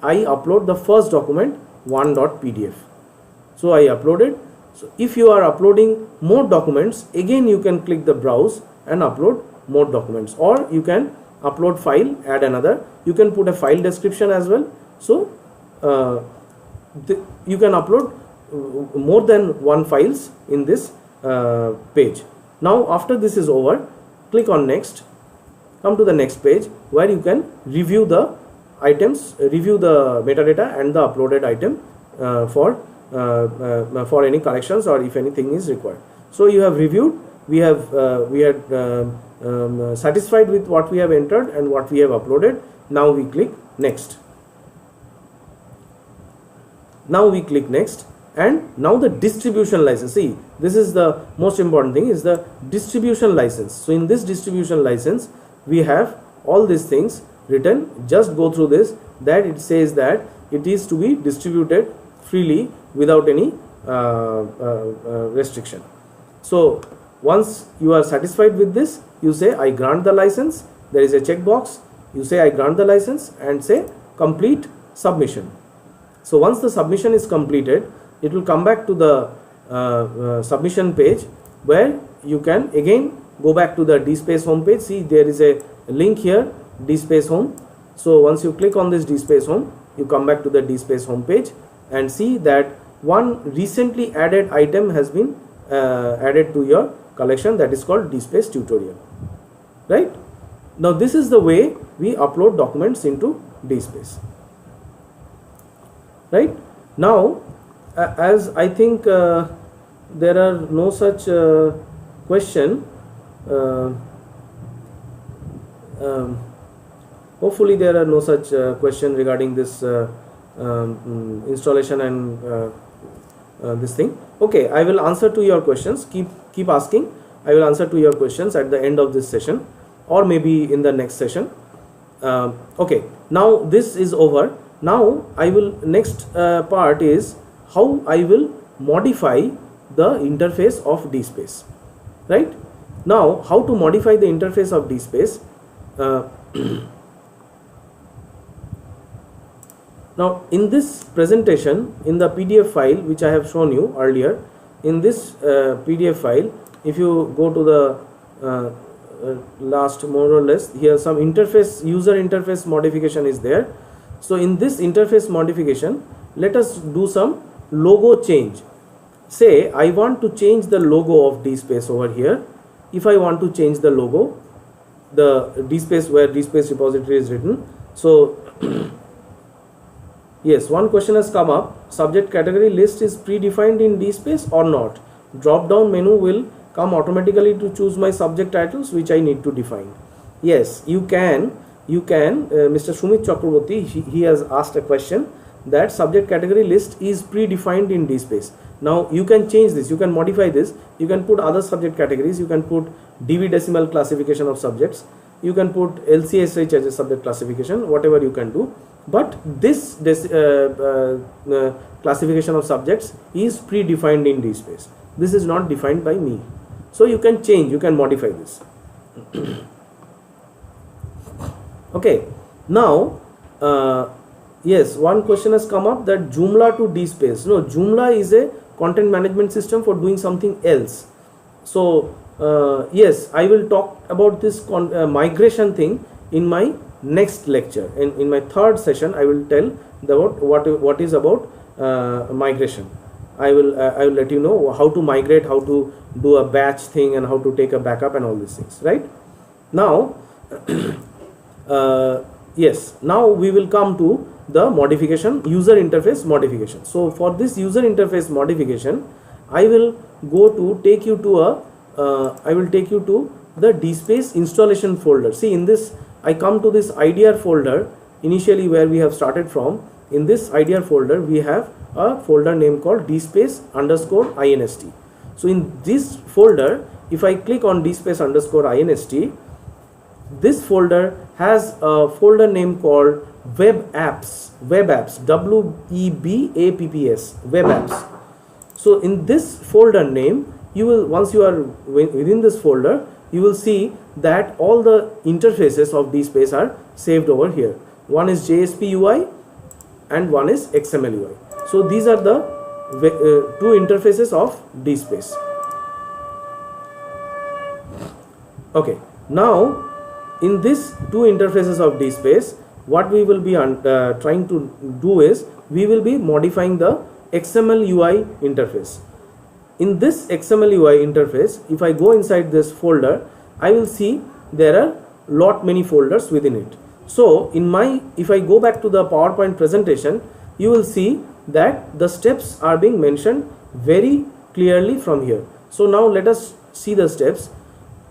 I upload the first document, 1.pdf. So I uploaded. So if you are uploading more documents, again you can click the browse and upload more documents, or you can upload file, add another. You can put a file description as well. So you can upload more than one files in this page. Now after this is over, click on next. Come to the next page where you can review the items, review the metadata and the uploaded item for any corrections or if anything is required. So you have reviewed. We had satisfied with what we have entered and what we have uploaded. Now we click next. Now we click next, and now the distribution license. See, this is the most important thing, is the distribution license. So in this distribution license, we have all these things written. Just go through this, that it says that it is to be distributed freely without any restriction. So once you are satisfied with this, you say I grant the license. There is a checkbox. You say I grant the license and say complete submission. So once the submission is completed, it will come back to the submission page where you can again go back to the DSpace home page. See, there is a link here, DSpace home. So once you click on this DSpace home, you come back to the DSpace home page and see that one recently added item has been added to your collection, that is called DSpace tutorial. Right? Now this is the way we upload documents into DSpace. Right? Now as I think there are no such question, hopefully there are no such question regarding this installation and this thing. Okay, I will answer to your questions. Keep asking. I will answer to your questions at the end of this session, or maybe in the next session. Okay, now this is over. Now I will, next part is how I will modify the interface of DSpace. Right? Now how to modify the interface of DSpace. Now in this presentation, in the PDF file which I have shown you earlier, in this PDF file, if you go to the last more or less. Here some interface, user interface modification is there. So in this interface modification, let us do some logo change. Say I want to change the logo of DSpace over here. If I want to change the logo, the DSpace where DSpace repository is written. So yes, one question has come up. Subject category list is predefined in DSpace or not? Drop down menu will come automatically to choose my subject titles which I need to define. Yes, you can Mr. Sumit Chakraborty, he has asked a question that subject category list is predefined in DSpace. Now you can change this, you can modify this, you can put other subject categories, you can put DV decimal classification of subjects, you can put LCSH as a subject classification, whatever you can do. But this classification of subjects is predefined in DSpace. This is not defined by me. So you can change, you can modify this. Okay, now yes, one question has come up that Joomla to DSpace. No, Joomla is a content management system for doing something else. So yes, I will talk about this migration thing in my next lecture. In my third session, I will tell about what is about migration. I will let you know how to migrate, how to do a batch thing, and how to take a backup and all these things. Right now, yes. Now we will come to the modification, user interface modification. So for this user interface modification, I will take you to the DSpace installation folder. See, in this I come to this IDR folder initially where we have started from. In this IDR folder we have a folder name called DSpace_inst. So in this folder, if I click on DSpace_inst, this folder has a folder name called web apps, WEBAPPS, web apps. So in this folder name, you will, once you are within this folder, you will see that all the interfaces of DSpace are saved over here. One is JSP UI and one is XML UI. So these are the two interfaces of DSpace. Okay, now in these two interfaces of DSpace, what we will be trying to do is we will be modifying the XML UI interface. In this XML UI interface, if I go inside this folder, I will see there are many folders within it. So if I go back to the PowerPoint presentation, you will see that the steps are being mentioned very clearly from here. So now let us see the steps.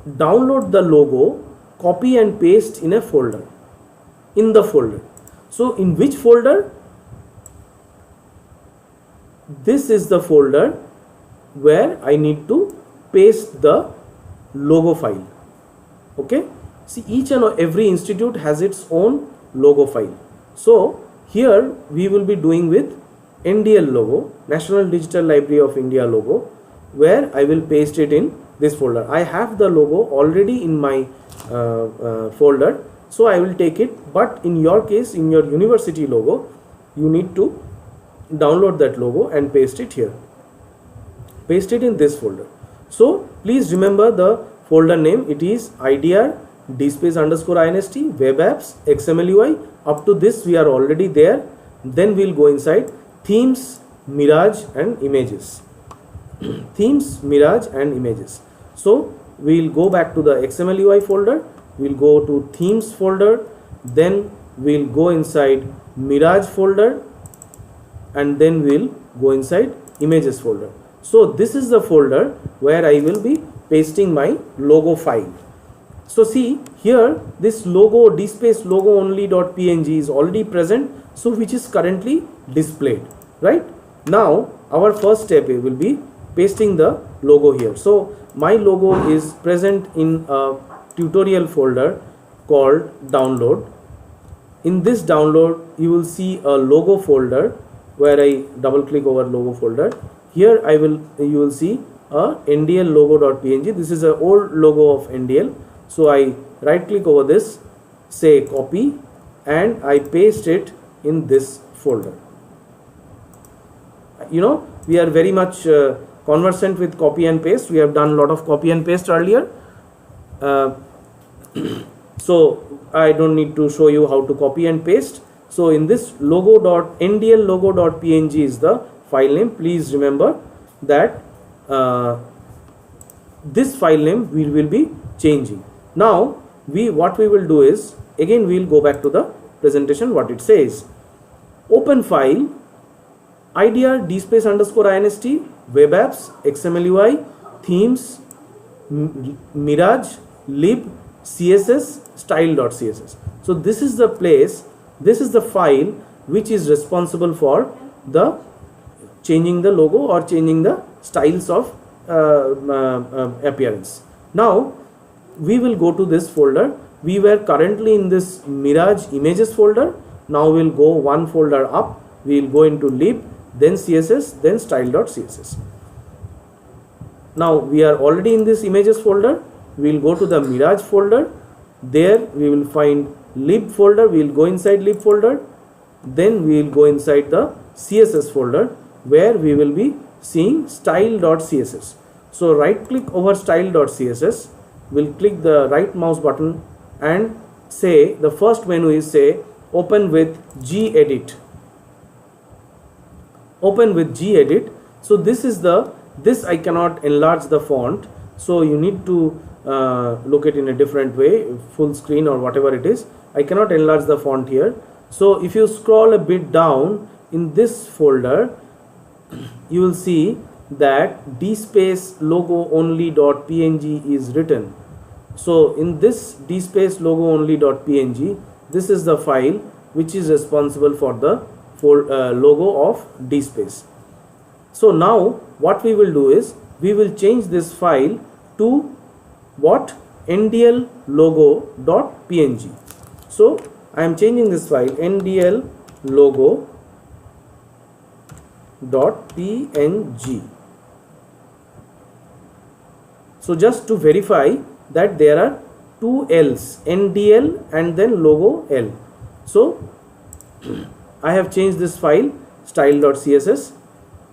Download the logo, copy and paste in a folder, in the folder. So in which folder? This is the folder where I need to paste the logo file. Okay, see, each and every institute has its own logo file. So here we will be doing with NDL logo, National Digital Library of India logo, where I will paste it in this folder. I have the logo already in my folder, so I will take it. But in your case, in your university logo, you need to download that logo and paste it here. Paste it in this folder. So please remember the folder name. It is IDR DSpace_inst web apps XML UI. Up to this we are already there. Then we'll go inside themes, Mirage and images. Themes, Mirage and images. So we'll go back to the XML UI folder. We'll go to themes folder. Then we'll go inside Mirage folder. And then we'll go inside images folder. So this is the folder where I will be pasting my logo file. So see here, this logo, DSpace logo only.png is already present, so which is currently displayed. Right now our first step will be pasting the logo here. So my logo is present in a tutorial folder called download. In this download you will see a logo folder where I double click over logo folder. Here you will see a NDL logo.png. This is an old logo of NDL. So I right click over this, say copy, and I paste it in this folder. You know, we are very much conversant with copy and paste. We have done a lot of copy and paste earlier. So I don't need to show you how to copy and paste. So in this ndl logo.png is the file name. Please remember that this file name we will be changing. Now what we will do is, again we will go back to the presentation. What it says: open file, IDR dspace underscore inst, web apps, XML UI, themes, Mirage, lib, css, style.css. So this is the place, this is the file which is responsible for the changing the logo or changing the styles of appearance. Now we will go to this folder. We were currently in this Mirage images folder. Now we'll go one folder up. We will go into lib, then css, then style.css. Now we are already in this images folder. We will go to the Mirage folder. There we will find lib folder. We will go inside lib folder. Then we will go inside the css folder, where we will be seeing style.css. So right click over style.css. We'll click the right mouse button and say the first menu is say open with gedit. Open with gedit. So this is this I cannot enlarge the font, so you need to look at in a different way, full screen or whatever it is. I cannot enlarge the font here. So if you scroll a bit down in this folder, you will see that dspace logo only.png is written. So in this dspace logo only.png, this is the file which is responsible for the logo of dspace. So now what we will do is, we will change this file to what? ndl logo.png. So I am changing this file ndl logo.png. So just to verify that there are two L's, ndl and then logo L. So I have changed this file style.css.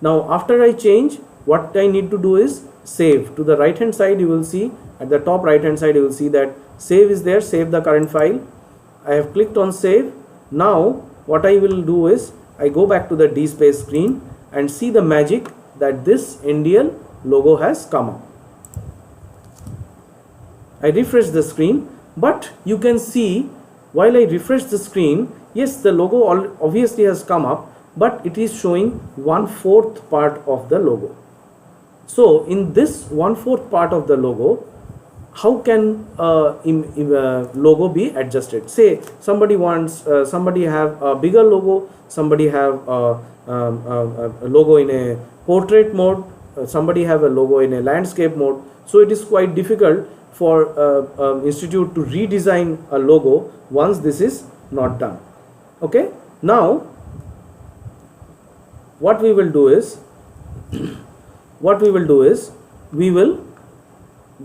Now after I change, what I need to do is save. To the right hand side you will see, at the top right hand side you will see that save is there, save the current file. I have clicked on save. Now what I will do is, I go back to the dspace screen and see the magic that this ndl logo has come up. I refresh the screen, but you can see while I refresh the screen, yes, the logo obviously has come up, but it is showing 1/4 part of the logo. So in this 1/4 part of the logo, how can logo be adjusted? Say somebody wants, somebody have a bigger logo, somebody have a logo in a portrait mode, somebody have a logo in a landscape mode. So it is quite difficult for institute to redesign a logo once this is not done. Okay, now what we will do is we will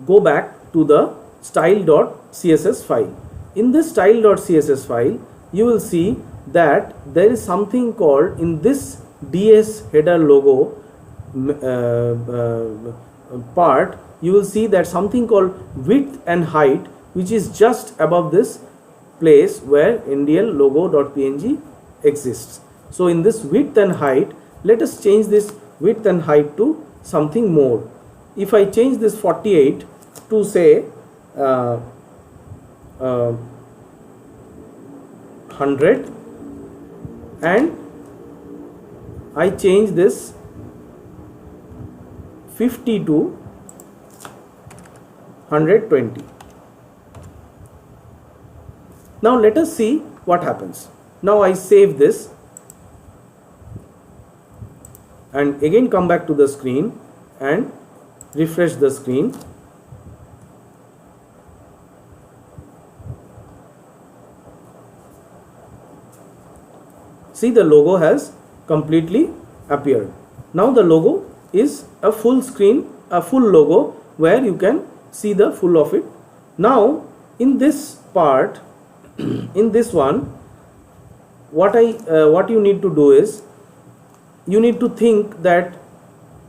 go back to the style.css file. In this style.css file, you will see that there is something called, in this ds header logo part, you will see that something called width and height, which is just above this place where ndl logo.png exists. So in this width and height, let us change this width and height to something more. If I change this 48 to say 100, and I change this 50 to 120. Now let us see what happens. Now I save this and again come back to the screen and refresh the screen. See, the logo has completely appeared. Now the logo is a full screen, a full logo where you can see the full of it. Now in this part, in this one, what you need to do is, you need to think that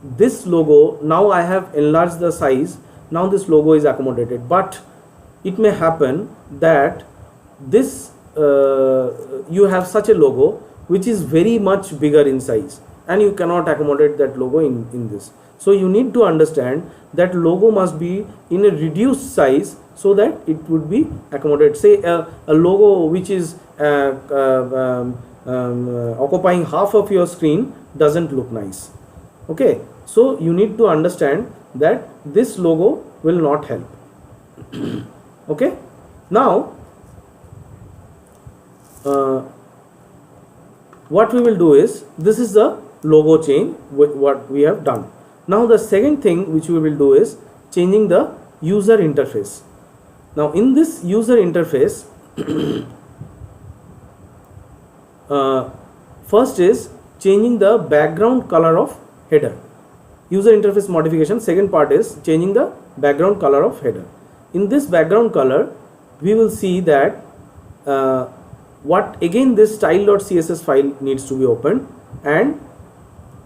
this logo, now I have enlarged the size, now this logo is accommodated, but it may happen that this you have such a logo which is very much bigger in size, and you cannot accommodate that logo in this. So you need to understand that logo must be in a reduced size so that it would be accommodated. Say a logo which is occupying half of your screen doesn't look nice. Okay, so you need to understand that this logo will not help. Okay, now what we will do is, this is the logo change with what we have done. Now the second thing which we will do is changing the user interface. Now in this user interface, first is changing the background color of header. User interface modification, second part is changing the background color of header. In this background color, we will see that again this style.css file needs to be opened, and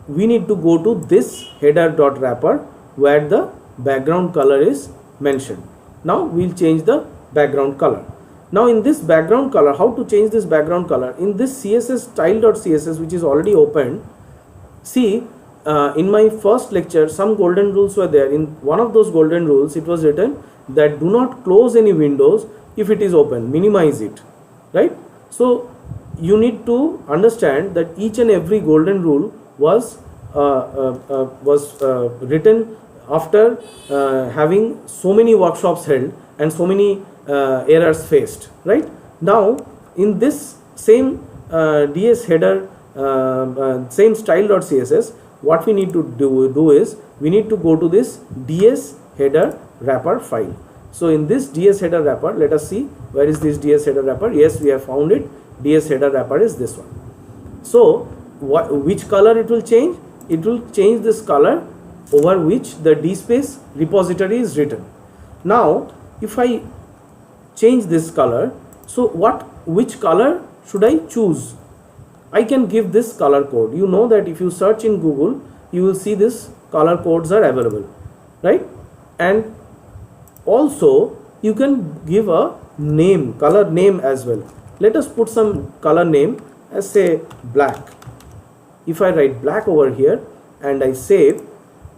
we need to go to this header.wrapper where the background color is mentioned. Now we'll change the background color. Now in this background color, how to change this background color? In this CSS style.css which is already opened, see in my first lecture some golden rules were there. In one of those golden rules it was written that do not close any windows if it is open, minimize it, right? So you need to understand that each and every golden rule was written after having so many workshops held and so many errors faced, right? Now in this same DS header, same style.css, what we need to do is we need to go to this DS header wrapper file. So in this DS header wrapper, let us see where is this DS header wrapper. Yes, we have found it. DS header wrapper is this one. So which color it will change? It will change this color over which the dspace repository is written. Now if I change this color, so which color should I choose? I can give this color code. You know that if you search in Google, you will see this color codes are available, right? And also you can give a name, color name as well. Let us put some color name as say black. If I write black over here and I save,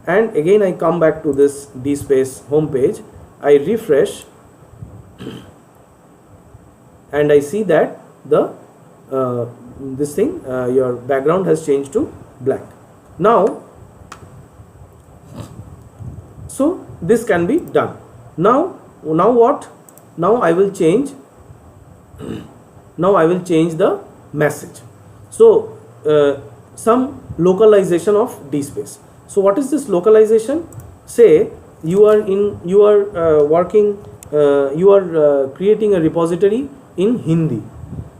and again I come back to this dspace home page, I refresh and I see that the your background has changed to black. Now so this can be done. Now what? Now I will change the message. So some localization of dspace. So what is this localization? Say you are creating a repository in Hindi.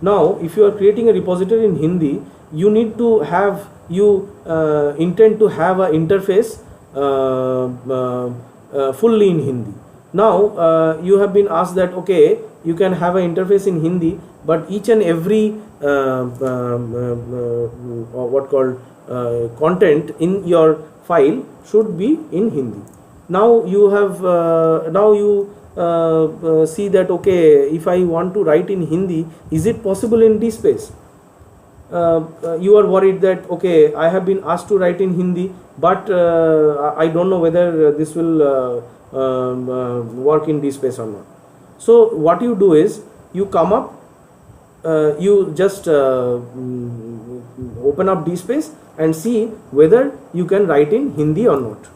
Now if you are creating a repository in Hindi, you need to have, intend to have an interface fully in Hindi. Now you have been asked that okay, you can have an interface in Hindi, but each and every content in your file should be in Hindi. Now you have see that okay, if I want to write in Hindi, is it possible in dspace? You are worried that okay, I have been asked to write in Hindi, but I don't know whether this will work in dspace or not. So what you do is you come up, you just open up dspace and see whether you can write in Hindi or not.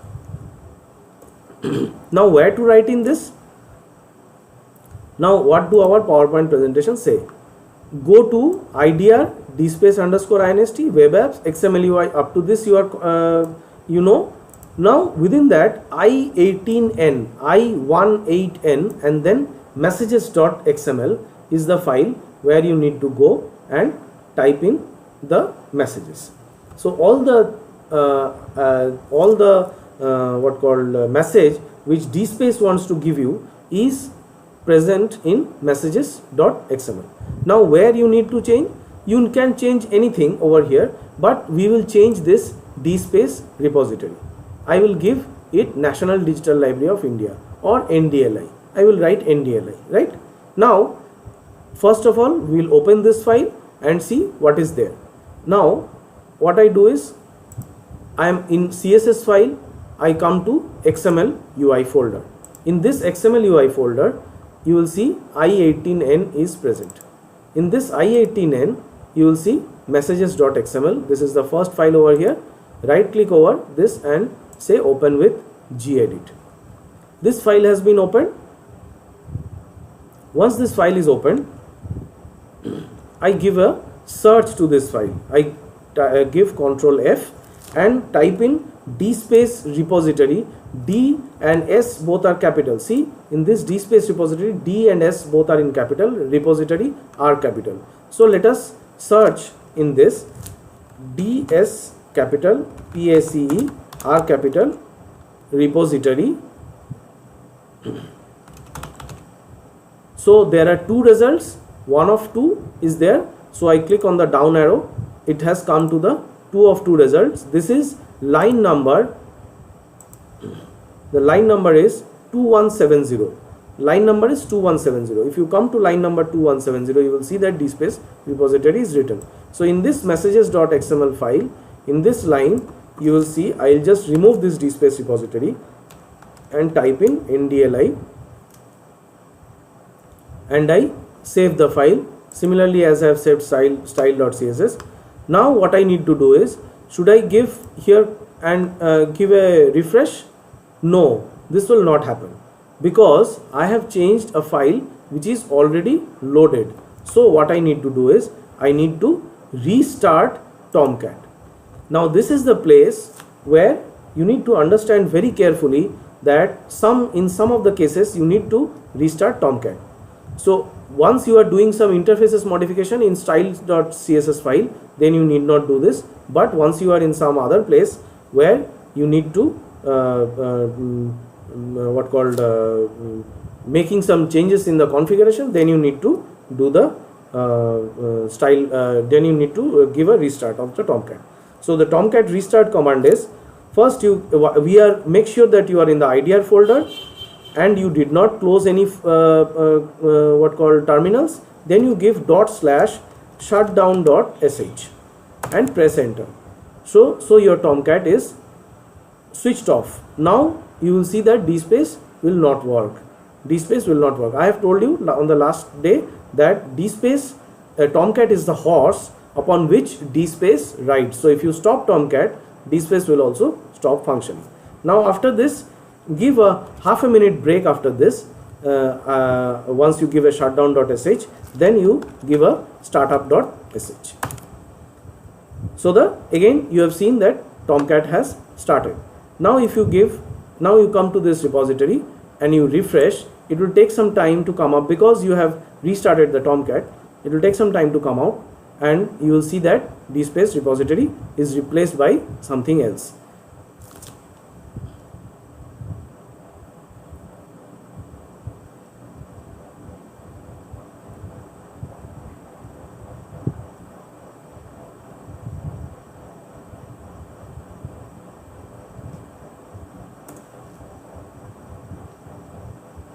Now where to write in this? Now what do our PowerPoint presentation say? Go to IDR dspace_inst web apps XML UI. Up to this you are Now within that i18n and then messages.xml is the file where you need to go and type in the messages. So all the message which dspace wants to give you is present in messages.xml. Now where you need to change? You can change anything over here, but we will change this dspace repository. I will give it National Digital Library of India or NDLI, I will write NDLI, right? Now first of all we will open this file and see what is there. Now what I do is, I am in CSS file, I come to XML UI folder. In this XML UI folder you will see I18N is present. In this I18N you will see messages.xml. This is the first file over here. Right click over this and say open with gedit. This file has been opened. Once this file is opened, I give a search to this file. I give Ctrl F and type in dspace repository. D and S both are capital. See, in this dspace repository, D and S both are in capital, repository are capital. So let us search in this DS capital, PACE R capital, repository. So there are two results, one of two is there. So I click on the down arrow, it has come to the 2 of 2 results. This is line number, the line number is 2170. Line number is 2170. If you come to line number 2170, you will see that dspace repository is written. So in this messages.xml file, in this line you will see, I will just remove this dspace repository and type in NDLI and I save the file. Similarly, as I have saved style.css. Now what I need to do is, should I give here and give a refresh? No, this will not happen because I have changed a file which is already loaded. So what I need to do is, I need to restart Tomcat. Now this is the place where you need to understand very carefully that in some of the cases you need to restart Tomcat. So once you are doing some interfaces modification in style.css file, then you need not do this. But once you are in some other place where you need to making some changes in the configuration, then you need to do the then you need to give a restart of the Tomcat. So the Tomcat restart command is, first make sure that you are in the IDR folder and you did not close any terminals. Then you give /shutdown.sh and press enter. So your Tomcat is switched off. Now you will see that dspace will not work. Dspace will not work. I have told you on the last day that dspace, Tomcat is the horse upon which dspace rides. So if you stop Tomcat, dspace will also stop functioning. Now after this, give a half a minute break after this. Once you give a shutdown.sh, then you give a startup.sh. So again you have seen that Tomcat has started. Now if you come to this repository and you refresh, it will take some time to come up because you have restarted the Tomcat. It will take some time to come out and you will see that dspace repository is replaced by something else.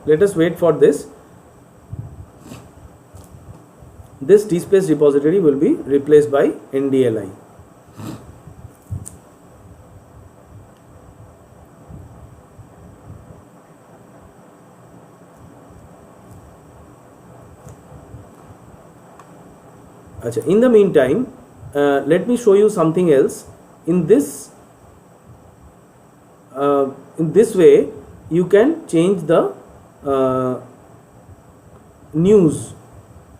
Let us wait for this. This dspace repository will be replaced by NDLI. In the meantime, let me show you something else. In this way, you can change the news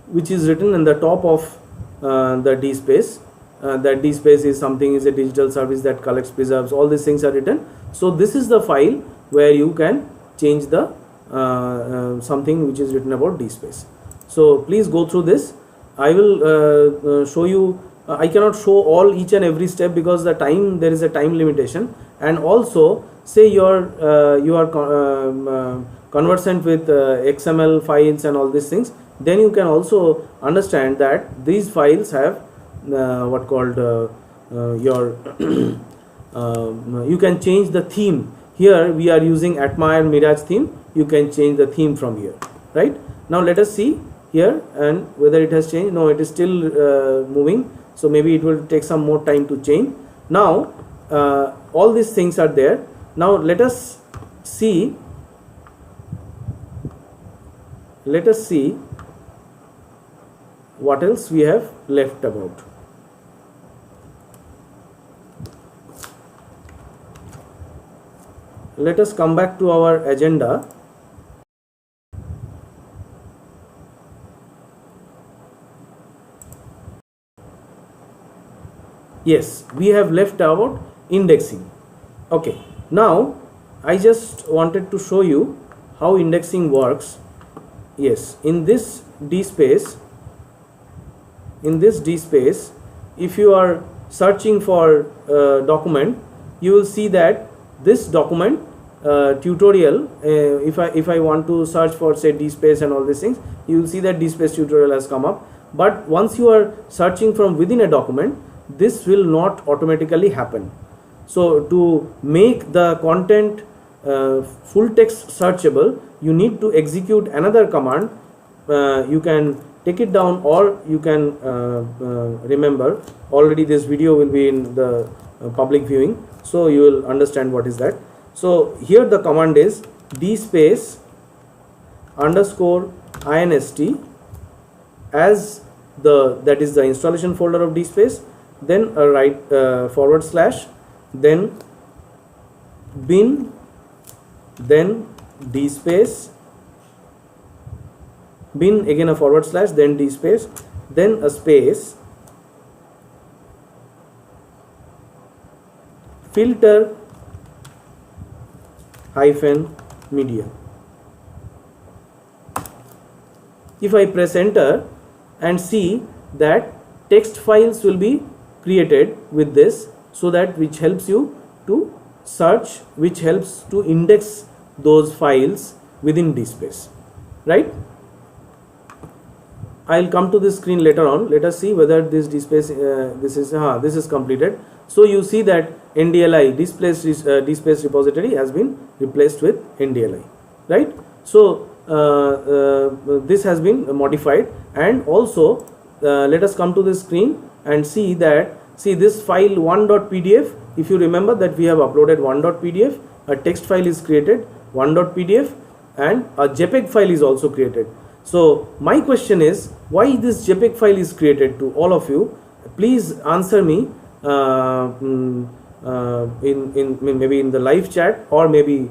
which is written in the top of the dspace. That dspace is a digital service that collects, preserves, all these things are written. So this is the file where you can change the something which is written about dspace. So please go through this. I will show you. I cannot show each and every step because there is a time limitation, and also say you are conversant with XML files and all these things, then you can also understand that these files have you can change the theme. Here we are using Atmire Mirage theme, you can change the theme from here, right? Now let us see here and whether it has changed. No, it is still moving, so maybe it will take some more time to change. Now all these things are there. Now let us see what else we have left about. Let us come back to our agenda. Yes, we have left out indexing. Okay, now I just wanted to show you how indexing works. Yes, in this DSpace, if you are searching for document, you will see that this document tutorial, if I want to search for say DSpace and all these things, you will see that DSpace tutorial has come up. But once you are searching from within a document, this will not automatically happen. So to make the content full text searchable, you need to execute another command. You can take it down, or you can remember, already this video will be in the public viewing, so you will understand what is that. So here the command is dspace _inst as that is the installation folder of DSpace, then a right /, then bin, then DSpace, bin again a /, then DSpace, then a space, filter -media. If I press enter and see that text files will be created with this, so that which helps you to search, which helps to index those files within DSpace, right? I'll come to this screen later on. Let us see whether this DSpace this is completed. So you see that NDLI DSpace repository has been replaced with NDLI, right? So this has been modified, and also let us come to this screen and see that, see this file 1.pdf. If you remember that we have uploaded 1.pdf, a text file is created 1.pdf, and a JPEG file is also created. So my question is, why this JPEG file is created? To all of you, please answer me in maybe in the live chat, or maybe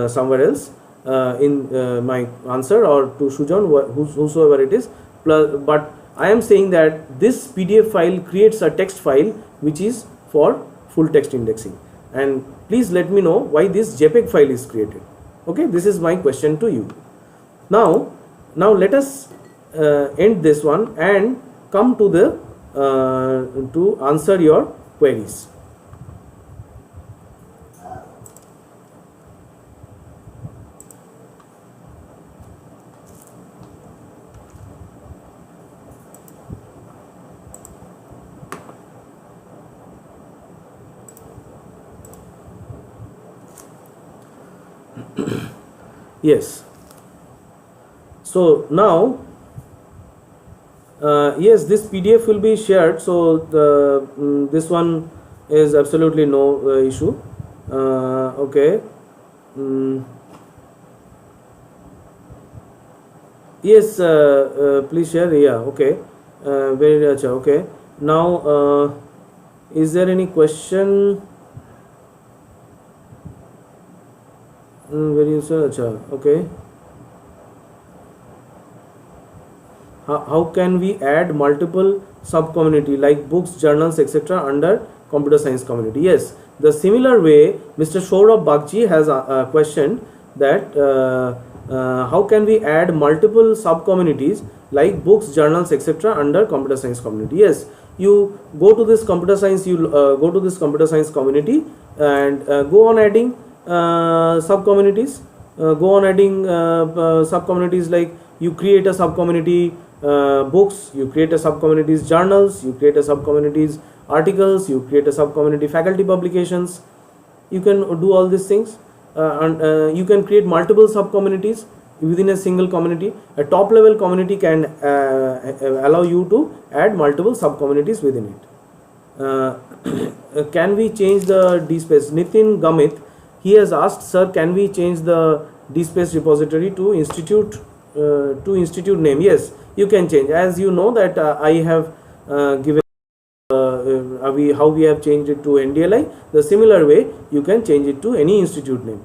somewhere else in my answer, or to Sujan, whosoever it is. But I am saying that this PDF file creates a text file which is for full text indexing, and please let me know why this JPEG file is created. Okay, this is my question to you. Now let us end this one and come to the to answer your queries. Yes. So now yes, this PDF will be shared, so the this one is absolutely no issue. Okay. Yes, please share. Yeah, okay. Very much. Okay. Now is there any question? Very much. Okay. How can we add multiple sub-community like books, journals, etc. under computer science community? Yes, the similar way Mr. Saurabh Bagchi has questioned that how can we add multiple sub-communities like books, journals, etc. under computer science community? Yes, you go to this computer science, community and go on adding sub-communities. Go on adding sub-communities, like you create a sub-community books, you create a sub-communities journals, you create a sub-communities articles, you create a sub-community faculty publications. You can do all these things. and you can create multiple sub communities within a single community. A top level community can allow you to add multiple sub communities within it. Can we change the DSpace? Nitin Gamit, he has asked, sir, can we change the DSpace repository to institute name? Yes, you can change. As you know that I have given how we have changed it to NDLI. The similar way you can change it to any institute name.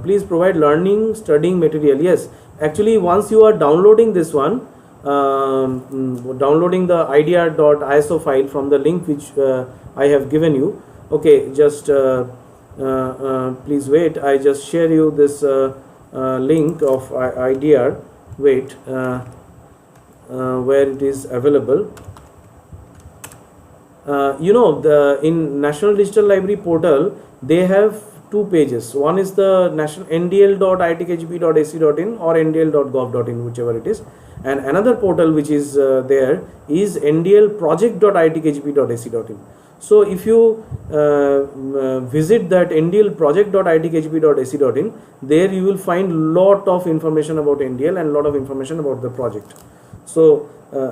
Please provide learning studying material. Yes, actually once you are downloading this one, downloading the idr.iso file from the link which I have given you. Okay, just please wait, I just share you this link of IDR. Wait, where it is available. You know, in National Digital Library portal they have two pages. One is the national ndl.itkgp.ac.in or ndl.gov.in, whichever it is, and another portal which is there is ndlproject.itkgp.ac.in. So if you visit that ndlproject.itkgp.ac.in, there you will find lot of information about NDL and lot of information about the project. So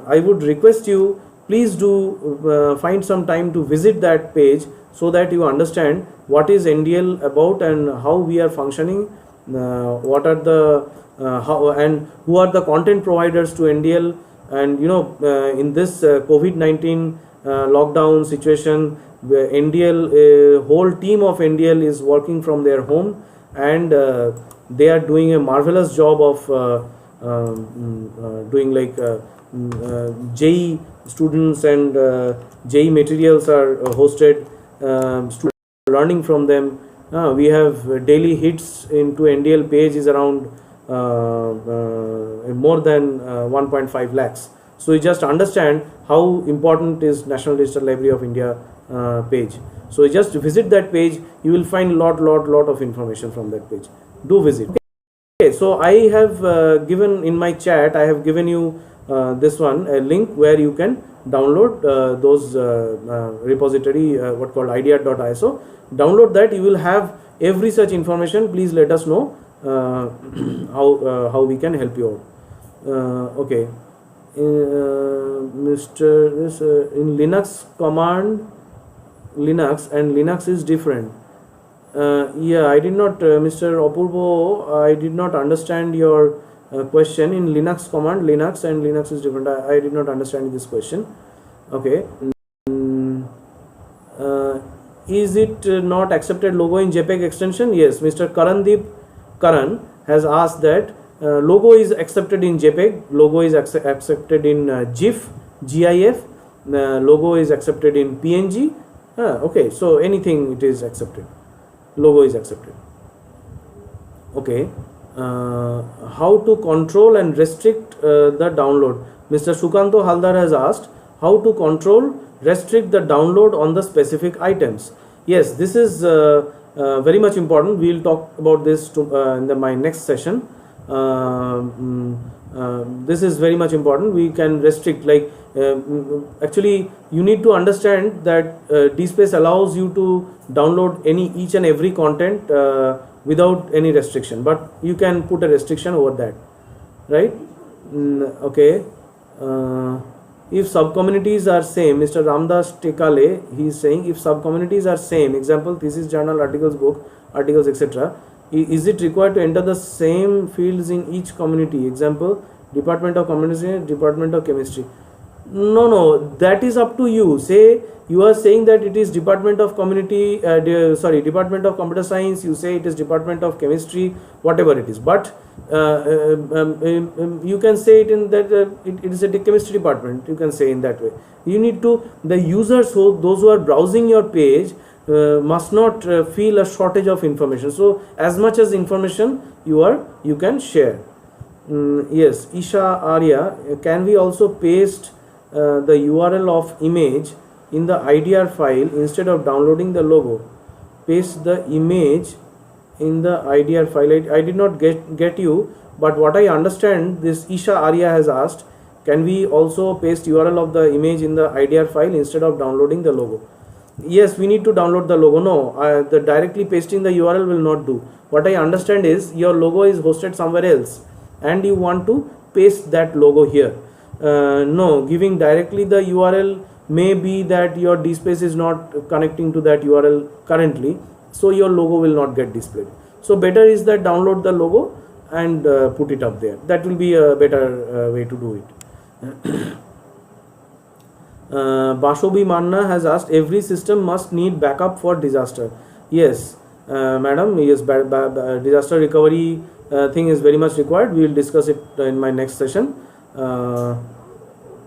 I would request you, please do find some time to visit that page so that you understand what is NDL about and how we are functioning, what are the how and who are the content providers to NDL. And you know, in this COVID-19 lockdown situation, NDL, whole team of NDL is working from their home, and they are doing a marvelous job of doing like JEE students, and JEE materials are hosted, students learning from them. We have daily hits into NDL page is around more than 1.5 lakhs. So you just understand how important is National Digital Library of India page. So you just visit that page, you will find lot of information from that page. Do visit. Okay, so I have given in my chat, I have given you this one, a link where you can download those repository, what called idr.iso. Download that, you will have every such information. Please let us know how we can help you out. Okay, Mr. This in Linux command, Linux and Linux is different. Yeah, I did not, Mr. Apurvo, I did not understand your question. In Linux command, Linux and Linux is different. I did not understand this question. Okay. Is it not accepted logo in JPEG extension? Yes, Mr. Karandeep Karan has asked that logo is accepted in JPEG, logo is accepted in GIF, GIF, logo is accepted in PNG. Okay, so anything it is accepted, logo is accepted. Okay. How to control and restrict the download? Mr. Sukanto Haldar has asked how to control, restrict the download on the specific items. Yes, this is very much important. We will talk about this in my next session. This is very much important. We can restrict, like actually you need to understand that DSpace allows you to download each and every content without any restriction, but you can put a restriction over that, right? Okay. If sub-communities are same, Mr. Ramdas Tekale, he is saying if sub-communities are same, example thesis, journal, articles, book, articles, etc., is it required to enter the same fields in each community? Example, Department of Computer Science, Department of Chemistry. No, that is up to you. Say you are saying that it is Department of Department of Computer Science, you say it is Department of Chemistry, whatever it is, but you can say it in that it is a chemistry department, you can say in that way. You need to, the users, those who are browsing your page must not feel a shortage of information. So as much as information you can share. Yes, Isha Arya, can we also paste the URL of image in the IDR file instead of downloading the logo? Paste the image in the IDR file. I did not get you, but what I understand, this Isha Arya has asked, can we also paste URL of the image in the IDR file instead of downloading the logo? Yes, we need to download the logo. No, the directly pasting the URL will not do. What I understand is your logo is hosted somewhere else and you want to paste that logo here. No, giving directly the URL may be that your DSpace is not connecting to that URL currently, so your logo will not get displayed. So better is that download the logo and put it up there. That will be a better way to do it. Bashobi Manna has asked, every system must need backup for disaster. Yes, madam, yes, disaster recovery thing is very much required. We will discuss it in my next session.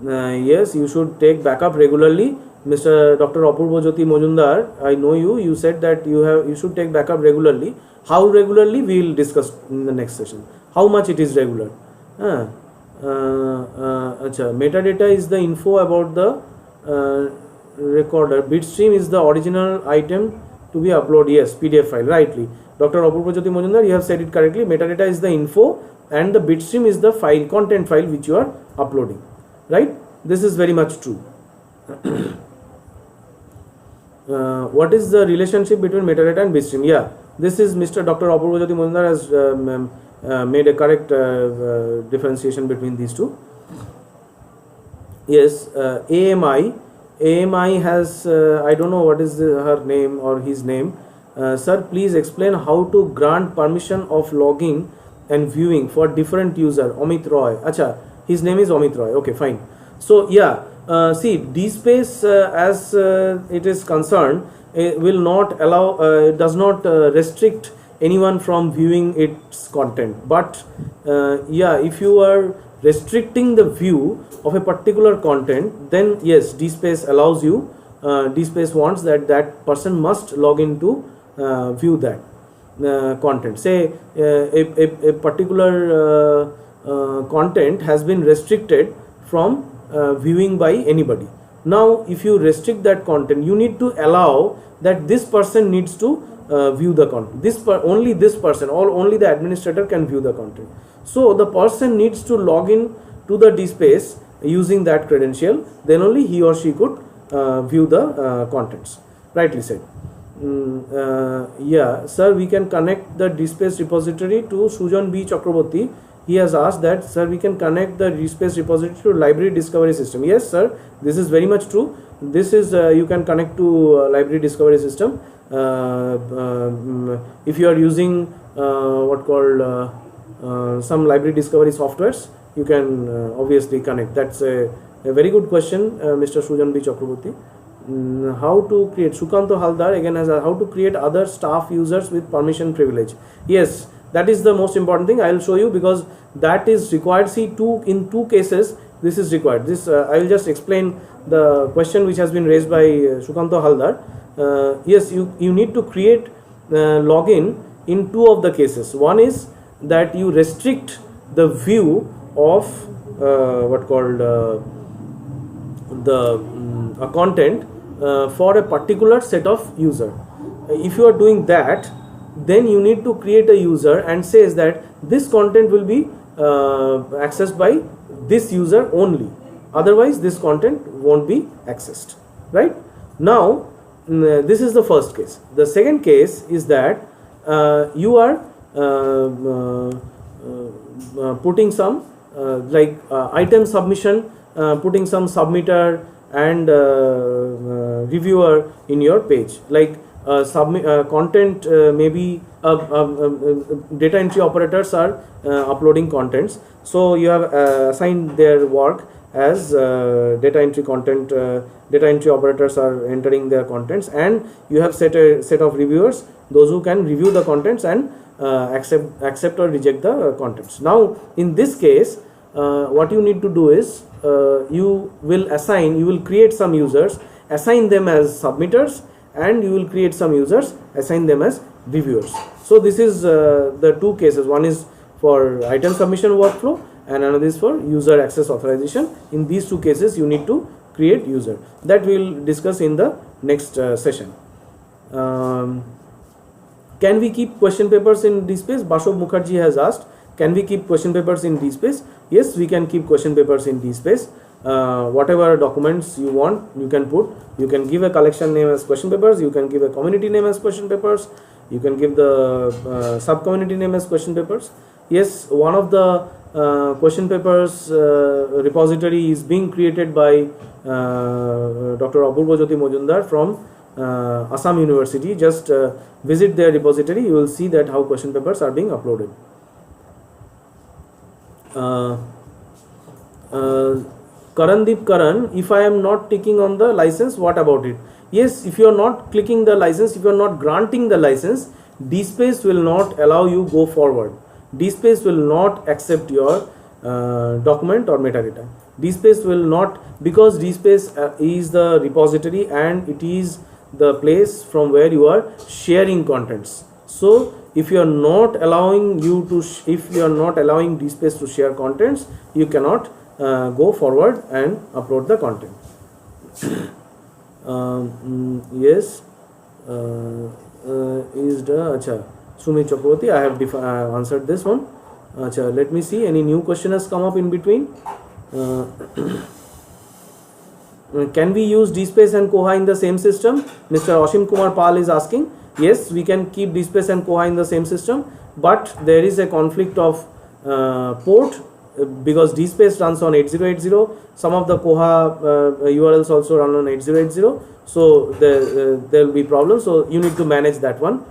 Yes, you should take backup regularly. Mr. Dr. Apurva Jyoti Mojumdar, I know you. You said that you should take backup regularly. How regularly, we will discuss in the next session. How much it is regular? Metadata is the info about the recorder. Bitstream is the original item to be uploaded. Yes, PDF file, rightly. Dr. Apurva Jyoti Mojumdar, you have said it correctly. Metadata is the info and the bitstream is the file, content file which you are uploading. Right? This is very much true. What is the relationship between metadata and bitstream? Yeah, this is Mr. Dr. Apurva Jyoti Mojumdar has made a correct differentiation between these two. Yes, AMI has, I don't know what is her name or his name. Sir, please explain how to grant permission of logging and viewing for different user. Amit Roy. Acha, his name is Amit Roy. Okay, fine. So yeah, see, DSpace as it is concerned, it will not allow, it does not restrict anyone from viewing its content. But yeah, if you are restricting the view of a particular content, then yes, DSpace allows you. DSpace wants that person must log in to view that content. Say a particular content has been restricted from viewing by anybody. Now if you restrict that content, you need to allow that this person needs to view the content. Only this person, or only the administrator can view the content. So the person needs to log in to the DSpace using that credential, then only he or she could view the contents. Rightly said. Yeah, sir, we can connect the DSpace repository to Sujan B. Chakraborty. He has asked that, sir, we can connect the DSpace repository to library discovery system. Yes, sir, this is very much true. This is you can connect to library discovery system. If you are using what called some library discovery softwares, you can obviously connect. That's a very good question, Mr. Sujan B. Chakraborty. How to create, Sukanto Haldar again has how to create other staff users with permission privilege. Yes, that is the most important thing. I will show you, because that is required. See, in two cases this is required. This I will just explain the question which has been raised by Sukanto Haldar. Yes, you need to create login in two of the cases. One is that you restrict the view of what called the content for a particular set of user. If you are doing that, then you need to create a user and says that this content will be accessed by this user only, otherwise this content won't be accessed. Right? Now this is the first case. The second case is that you are putting some item submission, putting some submitter and reviewer in your page, like content maybe data entry operators are uploading contents, so you have assigned their work as data entry content. Data entry operators are entering their contents, and you have set a set of reviewers, those who can review the contents and accept or reject the contents. Now in this case, what you need to do is you will create some users, assign them as submitters, and you will create some users, assign them as reviewers. So this is the two cases. One is for item submission workflow and another is for user access authorization. In these two cases you need to create user. That we will discuss in the next session. Can we keep question papers in DSpace? Bashov Mukherjee has asked, can we keep question papers in DSpace? Yes, we can keep question papers in DSpace. whatever documents you want, you can put. You can give a collection name as question papers, you can give a community name as question papers, you can give the sub community name as question papers. Yes, one of the question papers repository is being created by Dr. Apurva Jyoti Mojumdar from Assam University. Just visit their repository, you will see that how question papers are being uploaded. Karandeep Karan, if I am not ticking on the license, what about it? Yes, if you are not clicking the license, if you are not granting the license, DSpace will not allow you go forward. DSpace will not accept your document or metadata. DSpace will not, because DSpace is the repository and it is the place from where you are sharing contents. So if you are not allowing if you are not allowing DSpace to share contents, you cannot go forward and upload the content. Yes, is the Acha Sumit Chakraborty, I have answered this one. Acha, let me see, any new question has come up in between. Can we use DSpace and Koha in the same system? Mr. Ashim Kumar Pal is asking. Yes, we can keep DSpace and Koha in the same system, but there is a conflict of port, because DSpace runs on 8080, some of the Koha URLs also run on 8080, so there will be problems, so you need to manage that one.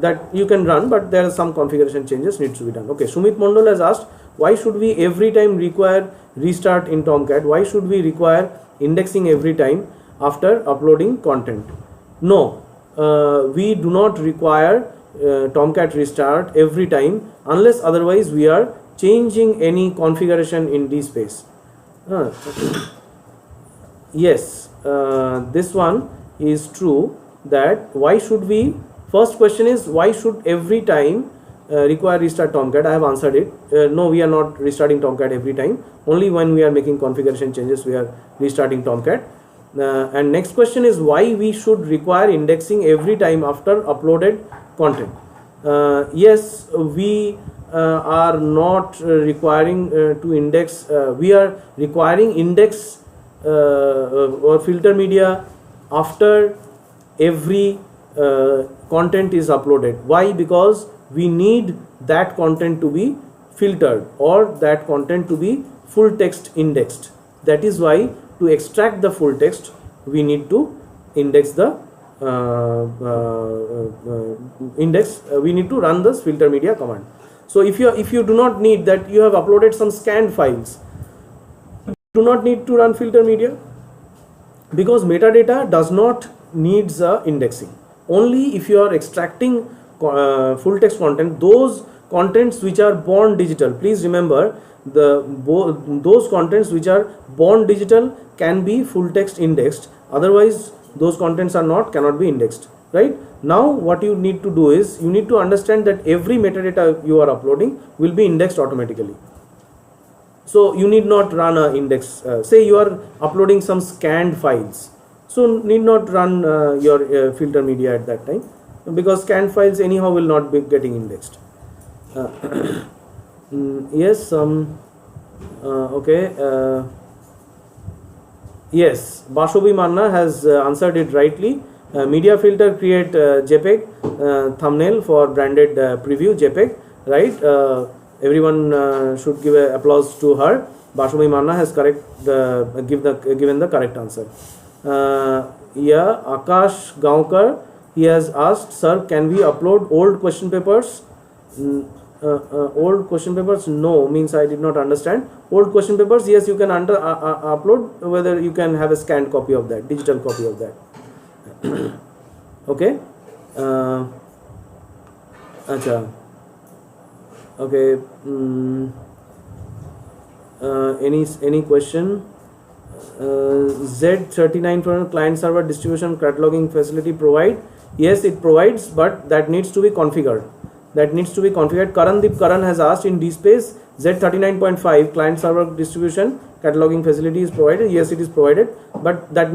That you can run, but there are some configuration changes needs to be done. Okay, Sumit Mondal has asked, why should we every time require restart in Tomcat? Why should we require indexing every time after uploading content? No, we do not require Tomcat restart every time unless otherwise we are changing any configuration in DSpace. Yes, this one is true, that why should we, first question is why should every time require restart Tomcat? I have answered it. No, we are not restarting Tomcat every time, only when we are making configuration changes we are restarting Tomcat. And next question is why we should require indexing every time after uploaded content. Yes, we are not requiring to index, we are requiring index or filter media after every content is uploaded. Why? Because we need that content to be filtered or that content to be full text indexed. That is why to extract the full text we need to index the we need to run this filter media command. So if you do not need that, you have uploaded some scanned files, do not need to run filter media, because metadata does not needs indexing. Only if you are extracting full text content, those contents which are born digital, please remember those contents which are born digital can be full text indexed, otherwise those contents are not, cannot be indexed. Right now what you need to do is you need to understand that every metadata you are uploading will be indexed automatically. So you need not run a index. Say you are uploading some scanned files, so need not run your filter media at that time, because scanned files anyhow will not be getting indexed. Yes, okay. Yes, Bashobi Manna has answered it rightly. Media filter create JPEG thumbnail for branded preview JPEG, right? Everyone should give a applause to her. Bashobi Manna has given the correct answer. Yeah, Akash Gaonkar, he has asked, sir, can we upload old question papers? Old question papers? No, means I did not understand. Old question papers, yes, you can upload, whether you can have a scanned copy of that, digital copy of that. Okay. Acha. Okay. Any question? Z39 for client server distribution cataloging facility provide? Yes, it provides, but that needs to be configured. Karandeep Karan has asked, in DSpace Z39.5 client server distribution cataloging facility is provided. Yes, it is provided, but that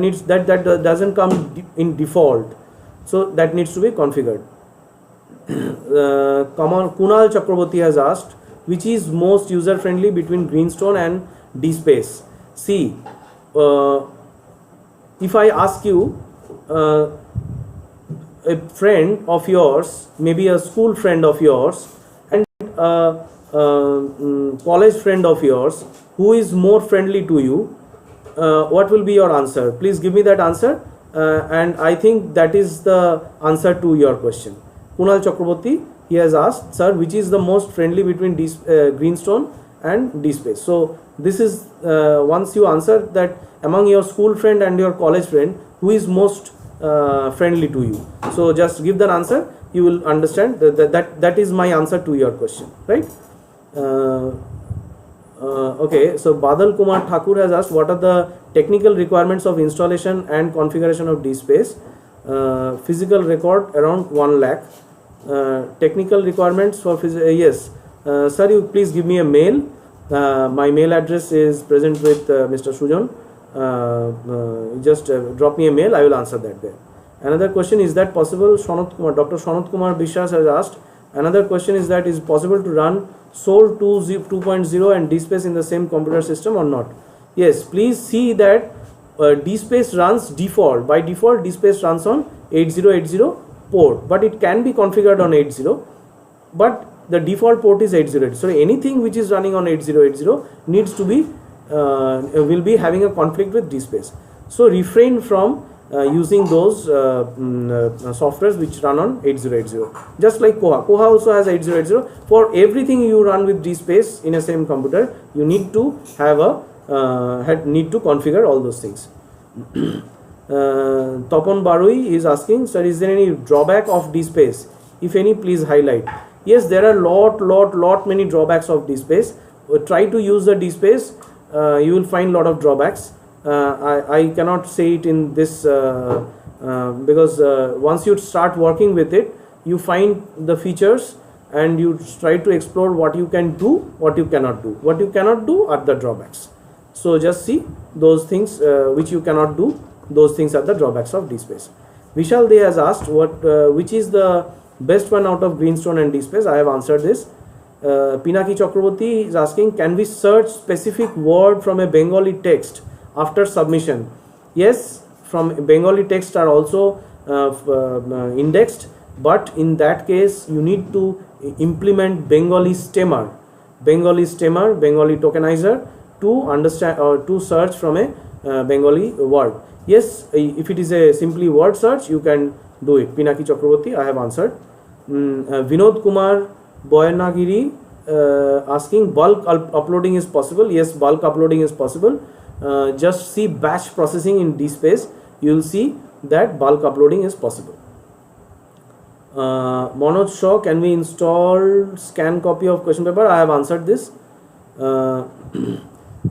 doesn't come in default, so that needs to be configured. Kunal Chakraborty has asked, which is most user friendly between Greenstone and DSpace. See, if I ask you, a friend of yours, maybe a school friend of yours, and a college friend of yours, who is more friendly to you, what will be your answer? Please give me that answer, and I think that is the answer to your question. Kunal Chakraborty, he has asked, sir, which is the most friendly between Greenstone and DSpace? So this is, once you answer that, among your school friend and your college friend, who is most friendly to you? So just give the answer, you will understand that is my answer to your question, right? Okay, so Badal Kumar Thakur has asked, what are the technical requirements of installation and configuration of DSpace? Physical record around 1 lakh. Technical requirements for yes, sir, you please give me a mail. My mail address is present with Mr. Sujan. Just drop me a mail, I will answer that there. Another question, is that possible? Shonat Kumar, Dr. Shonat Kumar Bishwas has asked. Another question is that, is it possible to run Sol 2.0 and DSpace in the same computer system or not? Yes, please see that DSpace runs default. By default, DSpace runs on 8080 port, but it can be configured on 80, but the default port is 8080. So anything which is running on 8080 needs to be will be having a conflict with DSpace. So refrain from using those softwares which run on 8080. Just like Koha also has 8080. For everything you run with DSpace in a same computer, you need to have a need to configure all those things. Topon Barui is asking, sir, is there any drawback of DSpace? If any, please highlight. Yes, there are lot many drawbacks of DSpace. Try to use the DSpace. You will find lot of drawbacks. I cannot say it in this because once you start working with it, you find the features and you try to explore what you can do, what you cannot do. What you cannot do are the drawbacks. So just see those things which you cannot do. Those things are the drawbacks of DSpace. Vishal De has asked, which is the best one out of Greenstone and DSpace? I have answered this. Pinaki Chakraborty is asking, can we search specific word from a Bengali text after submission? Yes, from Bengali text are also indexed, but in that case you need to implement Bengali stemmer, Bengali tokenizer to understand or to search from a Bengali word. Yes, if it is a simply word search, you can do it. Pinaki Chakraborty, I have answered. Vinod Kumar Boyanagiri asking, bulk uploading is possible? Yes, bulk uploading is possible. Just see batch processing in DSpace. You will see that bulk uploading is possible. Manoj Shaw, can we install scan copy of question paper? I have answered this.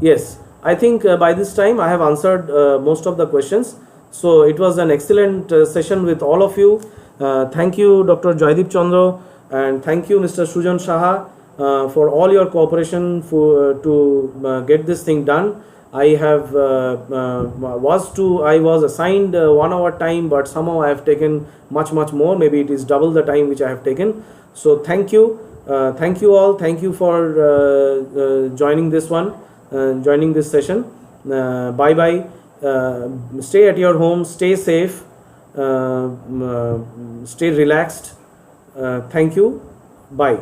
Yes, I think by this time I have answered most of the questions. So it was an excellent session with all of you. Thank you, Dr. Joydeep Chandra, and thank you, Mr. Sujan Saha, for all your cooperation to get this thing done. I have I was assigned 1 hour time, but somehow I have taken much more. Maybe it is double the time which I have taken. So thank you all. Thank you for joining this one, joining this session. Bye bye. Stay at your home. Stay safe. Stay relaxed. Thank you. Bye.